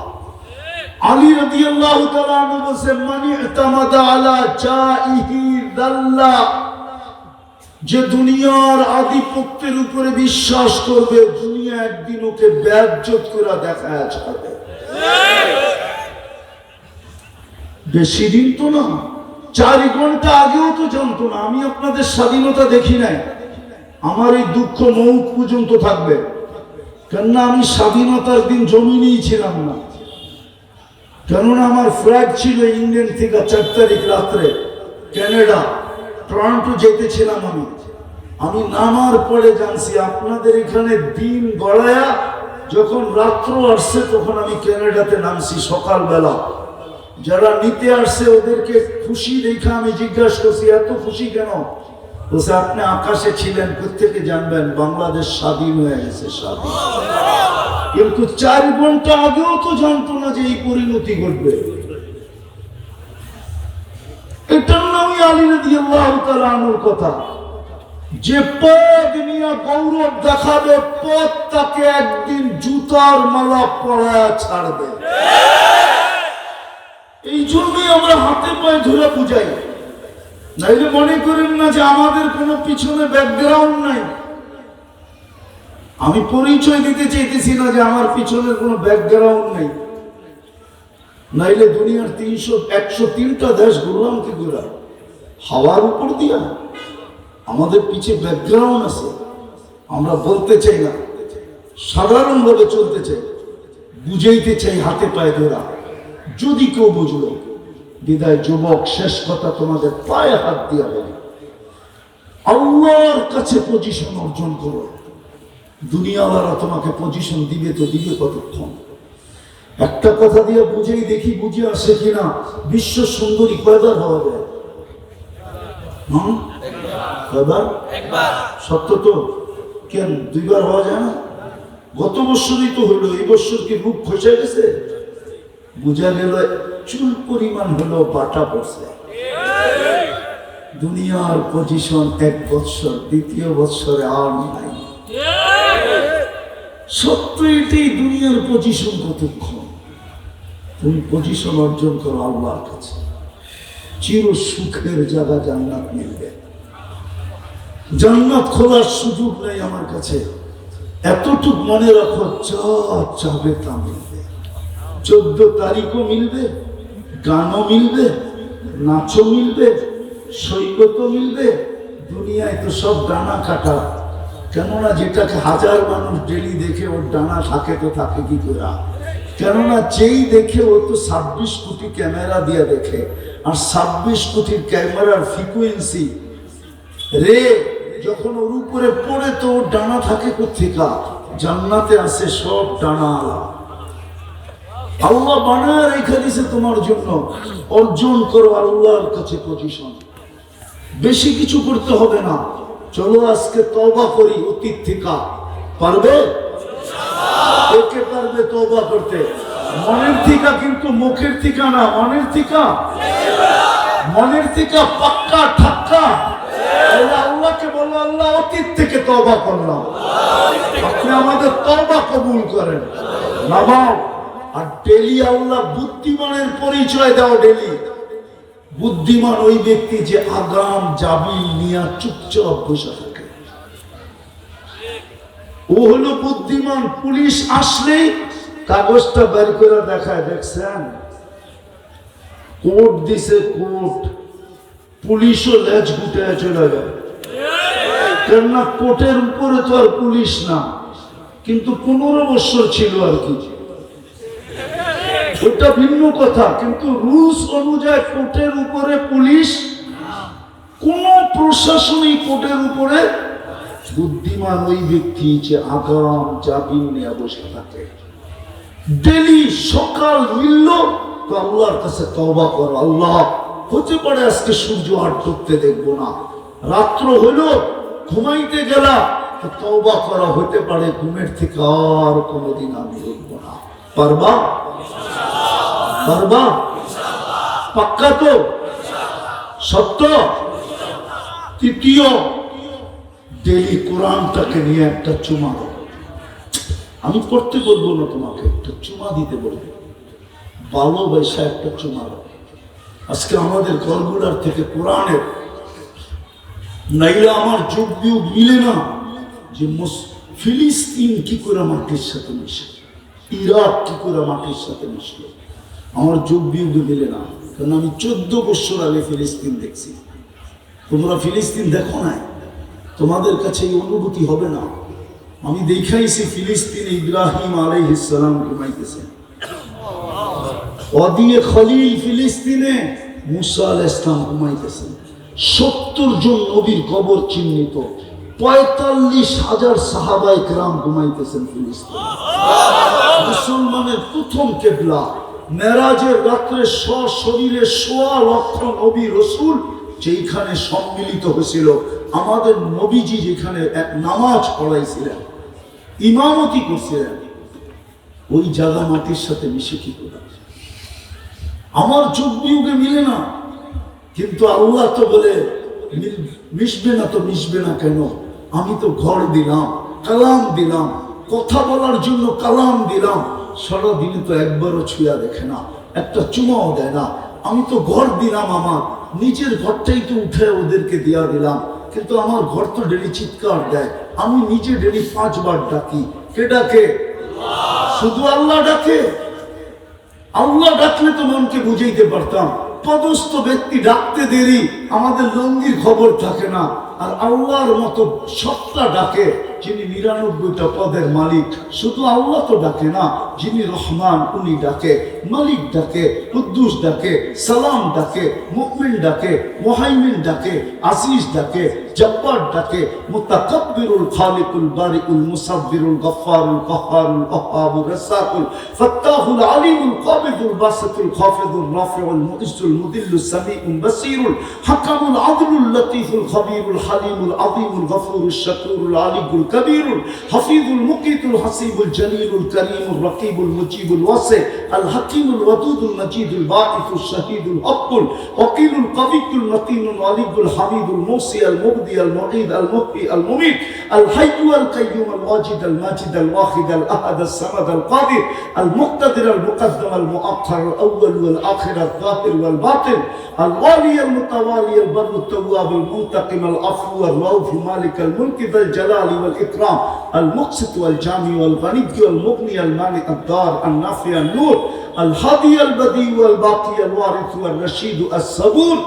আলী রাদিয়াল্লাহু তাআলা আনহু বলেন, মান ইতামাদা আলা জাইহি দাল্লা, যে দুনিয়ার আধিপত্যের উপরে বিশ্বাস করবে, দুনিয়া একদিন ওকে বেইজ্জত করে দেখায় ছাড়বে। বেশি দিন তো না, 4 ঘন্টা আগেও তো জানতো না। আমি আপনাদের স্বাধীনতা দেখি নাই, আমার এই দুঃখ মৌত পর্যন্ত থাকবে। কেননা আমি স্বাধীনতার দিন জমিনেই ছিলাম না, কেননা আমার ফ্লাইট ছিল ইংল্যান্ড থেকে 4 তারিখ রাত্রে কানাডা টরন্টো যেতেছিলাম। আমি নামার পরে জানছি আপনাদের এখানে দিন গড়ায়া যখন রাত্র আসছে তখন আমি কানাডাতে নামছি সকালবেলা। যারা নিতে আসছে ওদেরকে খুশি দেখে আমি জিজ্ঞাসা করছি, এত খুশি কেন? বলছে, আপনি আকাশে ছিলেন, কোত্থেকে জানবেন বাংলাদেশ স্বাধীন হয়ে গেছে। স্বাধীন কিন্তু 4 ঘন্টা আগেও তো জানতো না যে এই পরিণতি ঘটবে। এটার নামই আলী রাদিয়াল্লাহু তাআলা আনহুর কথা। যে পদ নিয়ে গৌরব দেখাবে, পদ তাকে একদিন জুতার মালা পরায়া ছাড়বে। এই জন্যই আমরা হাতে পায়ে ধরে বুঝাই, নাইলে মনে করেন না যে আমাদের কোনো পিছনে ব্যাকগ্রাউন্ড নাই। আমি পরিচয় দিতে চাইতেছি না যে আমার পিছনের কোনো ব্যাকগ্রাউন্ড নেই, নাইলে দুনিয়ার 103টা দেশ ঘুরলাম কি ঘুরা হাওয়ার উপর দিয়া। আমাদের পিছে ব্যাকগ্রাউন্ড আছে, আমরা বলতে চাই না, সাধারণভাবে চলতে চাই, বুঝাইতে চাই হাতে পায়ে ধরা। যদি কেউ বুঝলো, বিদায় যুবক, শেষ কথা তোমাদের পায়ে হাত দিয়া বলি, আল্লাহর কাছে পজিশন অর্জন করো। দুনিয়াওয়ালা তোমাকে পজিশন দিবে তো দিবে কতক্ষণ? একটা কথা দিয়ে বুঝেই দেখি, বুঝে আসে কিনা। বিশ্ব সুন্দরী কয়বার হওয়া যায়? কয়বার? সত্য তো? কেন 2 বার হওয়া যায় না? গত বছরই তো হইলো, এই বছর কি রূপ খসে গেছে? বুঝা গেল চুল পরিমাণ হলো বাটা পড়ছে। দুনিয়ার পজিশন 1 বছর, দ্বিতীয় বছরে আর নাই। সত্য এটাই, দুনিয়ার পজিশন কতক্ষণ? তুমি পজিশন অর্জন করো আল্লাহর কাছে, চির সুখের জায়গা জান্নাত মিলবে। জান্নাত খোলার সুযোগ নেই আমার কাছে, এতটুক মনে রাখো, যা চাবে তা মিলবে। 14 তারিখও মিলবে, গানও মিলবে, নাচও মিলবে, সৈকতও মিলবে। দুনিয়ায় তো সব ডানা কাটা, কেননা যেটাকে 1000 মানুষ ডেলি দেখে ওর ডানা থাকে তো থাকে কি করে? কেননা যেই দেখে ও তো 26 কোটি ক্যামেরা দিয়ে দেখে, আর 26 কোটির ক্যামেরার ফ্রিকোয়েন্সি রে যখন ওর উপরে পড়ে তো ওর ডানা থাকে কোথেকা? জান্নাতে আছে সব ডানা আলা। আল্লাহ বানায় রেখে দিয়েছে তোমার জন্য, অর্জন করো আল্লাহর কাছে পজিশন। বেশি কিছু করতে হবে না। চলো আজকে তওবা করি অতীত থেকে। পারবে? কে পারবে তওবা করতে? মনের থেকে, কিন্তু মুখের থেকে না, মনের থেকে। মনের থেকে পাক্কা ঠাক্কা। আল্লাহকে বলো, আল্লাহ অতীত থেকে তওবা করলাম, আপনি আমাদের তওবা কবুল করেন। নামাও আর ডেলি আল্লাহ বুদ্ধিমানের পরিচয় দাও। ডেলি বুদ্ধিমান ওই ব্যক্তি যে আগাম জামিন নিয়ে চুপচাপ বসে থাকে, ও হলো বুদ্ধিমান। পুলিশ আসলেই কাগজটা বের করে দেখায়, দেখছেন কোর্ট দিছে, কোর্ট। পুলিশও লেজ গুটায় চলে যায়, কেননা কোর্টের উপরে তো আর পুলিশ না, কিন্তু 15 বছর ছিল আর কি, ওটা ভিন্ন কথা। কিন্তু রুলস অনুযায়ী কোর্টের উপরে পুলিশ, কোন প্রশাসনিক কোর্টের উপরে। বুদ্ধিমান ওই ব্যক্তি যে আগাম জামিন নিয়ে বসে থাকে। ডেলি সকাল মিলল তো আল্লাহর কাছে তওবা করো, আল্লাহ হতে পারে আজকে সূর্য আর ডুবতে দেখবো না। রাত্র হলো, ঘুমাইতে গেলা তো তওবা করা, হতে পারে ঘুমের থেকে আর কোনোদিন আমি উঠবো না। পারবা? পারবা? পাক্কা তো? সত্য? তৃতীয়, ডেলি কোরআনটাকে নিয়ে একটা চুমা দাও। আমি পড়তে বলবো না তোমাকে, একটা চুমা দিতে বলবো। ভালোবাসা একটা চুমা দাও। আজকে আমাদের ঘরগুলার থেকে কোরআনের নাইলে আমার যোগ বিয়োগ মিলে না যে ফিলিস্তিন কি করে মাটির সাথে মিশে, ইরাক কি করে মাটির সাথে মিশলো, আমার যোগ বিয়োগ মিলে না। কারণ আমি 14 বছর আগে ফিলিস্তিন দেখছি। তোমরা ফিলিস্তিন দেখো নাই, তোমাদের কাছে এই অনুভূতি হবে না। আমি দেখাইছি ফিলিস্তিনে ইব্রাহিম আলাইহিস সালাম ঘুমাইতেছেন, ওয়াদিয়ে খলিল ফিলিস্তিনে মুসা আলাইহিস সালাম ঘুমাইতেছেন। 70 জন নবীর কবর চিহ্নিত, 45,000 সাহাবায়ে কেরাম ঘুমাইতেছেন ফিলিস্তিনে। মুসলমানের প্রথম কিবলা, মেরাজের রাত্রে সশরীরে 1.25 লক্ষ নবী রাসূল যেখানে সম্মিলিত হয়েছিল। আমাদের নবীজি যেখানে এক নামাজ পড়াইছিলেন, ইমামতি করছিলেন, ওই জায়গা মাটির সাথে মিশে কি করে? আমার যোগ বিয়োগে মিলে না। কিন্তু আল্লাহ তো বলে মিশবে না, তো মিশবে না কেন? আমি তো ঘর দিলাম, কালাম দিলাম, কথা বলার জন্য কালাম দিলাম, সারাদিনে তো একবারও ছুঁয়া দেখে না, একটা চুমাও দেয় না। আমি তো ঘর দিলাম, আমার নিজের ঘরটাই তো উঠে ওদেরকে দেয়া দিলাম, কিন্তু আমার ঘর তো ডেলি চিৎকার দেয়। আমি নিজে ডেলি 5 বার ডাকি। কে ডাকে? শুধু আল্লাহ ডাকে। আল্লাহ ডাকলে তো মনকে বুঝাইতে পারতাম। পদস্থ ব্যক্তি ডাকতে দেরি, আমাদের লঙ্গির খবর থাকে না। আর আল্লাহর মতো সত্তা ডাকে, যিনি 99টা পদের মালিক। শুধু আল্লাহ তো ডাকে না, যিনি রহমান উনি ডাকে, মালিক ডাকে, কুদ্দুস ডাকে, সালাম ডাকে, মুমিন ডাকে, মুহাইমিন ডাকে, আজিজ ডাকে, জব্বার ডাকে, মুতাকাব্বিরুল খালিকুল বারিকুল মুসাব্বিরুল গফফারুল কাহ্হারুল ওয়াহ্হাবুর রাসাকুল ফাত্তাহুল আলিমুল কাবিদুল বাসিতুল খাফিদুল রাফিউল মুইজ্জুল মুদিল্লুস সামিউল বাসীরুল হাকামুল আদলুল লতীফুল খবীরুল হালিমুল আযীমুল গফুরুশ শাকুরুল আলিকুল কবীরুল হাফিজুল মুকিতুল হাসিবুল জলিলুল করিমুল রকিবুল মুজিবুল ওয়াসি আল হাকিমুল ওয়াদুদুল মজিদুল বাঈসুশ শাহীদুল হকুল ওয়াকিলুল কবিয়ুল মতিনুল আলিকুল হামিদুল মুসি আল মুবদি আল মুঈদ আল মুহয়ি আল মুমীত আল হাইয়্যু আল কাইয়্যুম আল ওয়াজিদ আল মাজিদ আল ওয়াহিদ আল আহাদ আল সামাদ আল কাদির আল মুক্তাদির আল মুকদ্দম আল মুআখ্খার আল আউয়াল ওয়াল আখির আল যাহির ওয়াল বাতিন আল ওয়ালি আল মুতাওয়ালি আল বাররু আত তাওয়াব আল মুনতাকিম আল আফু আল রাউফ মালিক আল মুলক যাল জালালি ওয়াল ইকরাম আল মুকসিত ওয়াল জামি ওয়াল গনি ওয়াল মুগনি আল মালিক আদ দার আল নাফি আল নূর আল হাদি আল বদি ওয়াল বাকি আল ওয়ারিস ওয়াল রশিদ আস সাবুর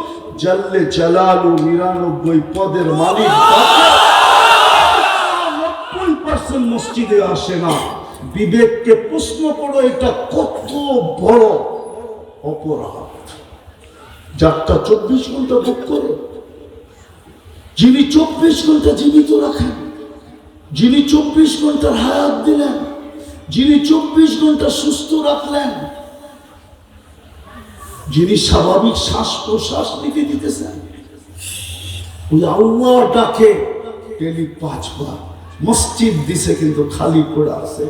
জাল্লে জালালু 99 পদের মালিক। 90% মসজিদে আসে না। বিবেককে প্রশ্ন করো, এটা কত বড় অপরাধ। যারটা 24 ঘন্টা ভোগ করে, যিনি 24 ঘন্টা জীবিত রাখেন, যিনি 24 ঘন্টার হায়াত দিলেন, যিনি 24 ঘন্টা সুস্থ রাখলেন, যিনি স্বাভাবিক শ্বাস প্রশ্বাস নিতে দিতেছেন, ওই আল্লাহ ডাকে ডেলি 5 বার। মসজিদ দিছে কিন্তু খালি পড়ে আছে।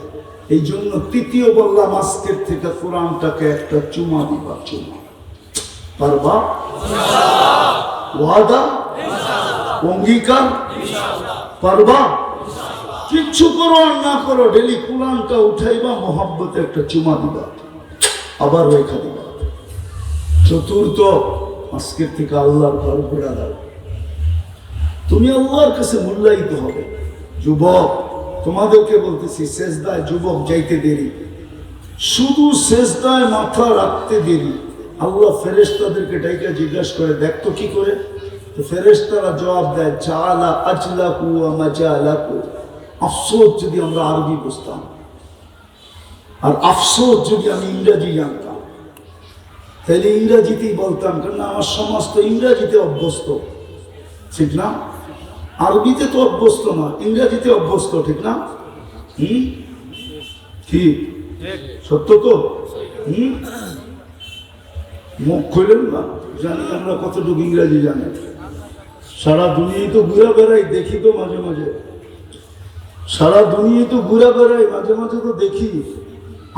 এই জন্য তৃতীয় বললাম, আজকের থেকে কোরআনটাকে একটা চুমা দিবা। চুমা পারবা? ওয়াদা, অঙ্গীকার পারবা? কিচ্ছু করো আর না করো, ডেলি কোরআনটা উঠাইবা, মোহাব্বতে একটা চুমা দিবা, আবার রেখা দিবা। চতুর্থ, আজকের থেকে আল্লাহর ঘর ঘোরা দাও। তুমি আল্লাহর কাছে মূল্যায়িত হবে। যুবক, তোমাদেরকে বলতেছি, সেজদায় যুবক যাইতে দেরি, শুধু সেজদায় মাথা রাখতে দেরি। আল্লাহ ফেরেশতাদেরকে ডাইকা জিজ্ঞাসা করে, দেখতো কি করে? তো ফেরেশতারা জবাব দেয়, জাআলা আজলাকু ওয়া মাজালাকু। আফসোস যদি আমরা আরবি বুঝতাম, আর আফসোস যদি আমি ইংরেজি জানতাম, তাহলে ইংরেজিতেই বলতাম, কারণ আমার সমাজ তো ইংরেজিতে অভ্যস্ত, ঠিক না? আরবিতে তো অভ্যস্ত না, ইংরেজিতে অভ্যস্ত, ঠিক না? ঠিক সত্য তো? মুখ খুলেন না, জানি আমরা কতটুকু ইংরেজি জানি। সারা দুনিয়ায় তো ঘুরে বেড়াই, দেখি তো মাঝে মাঝে, সারা দুনিয়ায় তো ঘুরে বেড়াই, মাঝে মাঝে তো দেখি।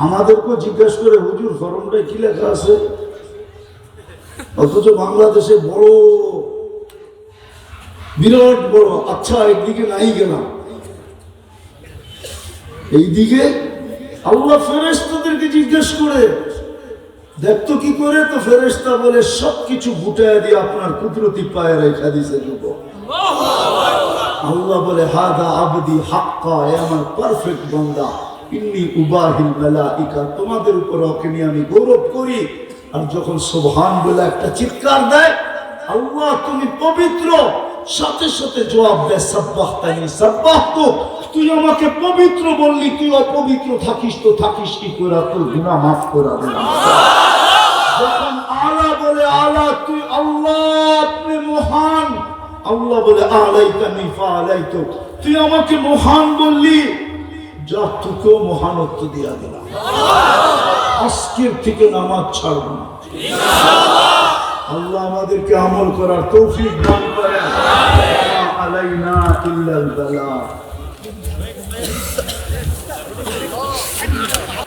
আমাদেরকেও জিজ্ঞাসা করে, হুজুর ফরমটায় কি লেখা আছে? অথচ বাংলাদেশে বড়, বিরাট বড়। আচ্ছা, একদিকে নাই গেলাম, এইদিকে আল্লাহ ফেরেশতাদেরকে জিজ্ঞেস করে, দেখতো কি করে? তো ফেরেশতা বলে সবকিছু গুটায় দিয়ে আপনার কুদরতি পায়ে রেখা দিছে যুবক। আল্লাহ বলে হাদা আবদি হাক্কা, এ আমার পারফেক্ট বান্দা। ইন্নী উবাহিল মালাইকা, তোমাদের উপর ওকে নিয়ে আমি গৌরব করি। আর যখন সুবহান বলে একটা চিৎকার দেয়, আল্লাহ তুমি পবিত্র, সাথে সাথে জবাব দেয় সাব্বাহতানি সাব্বাহতু, তুই আমাকে পবিত্র বললি, তুই অপবিত্র থাকিস তো থাকিস কি করে, তোর গুনাহ মাফ করে দিলাম। যখন আলা বলে আলা, তুই আল্লাহ আপনি মহান, আল্লাহ বলে আলাইতানি ফাআলাইতু, তুই আমাকে মহান বললি, যা তোকেও মহানত্ব দিয়া দিলাম। আজকের থেকে নামাজ ছাড়ব না। আল্লাহ আমাদেরকে আমল করার তৌফিক দান করেন। আলাইনা ইল্লাল বালাগ।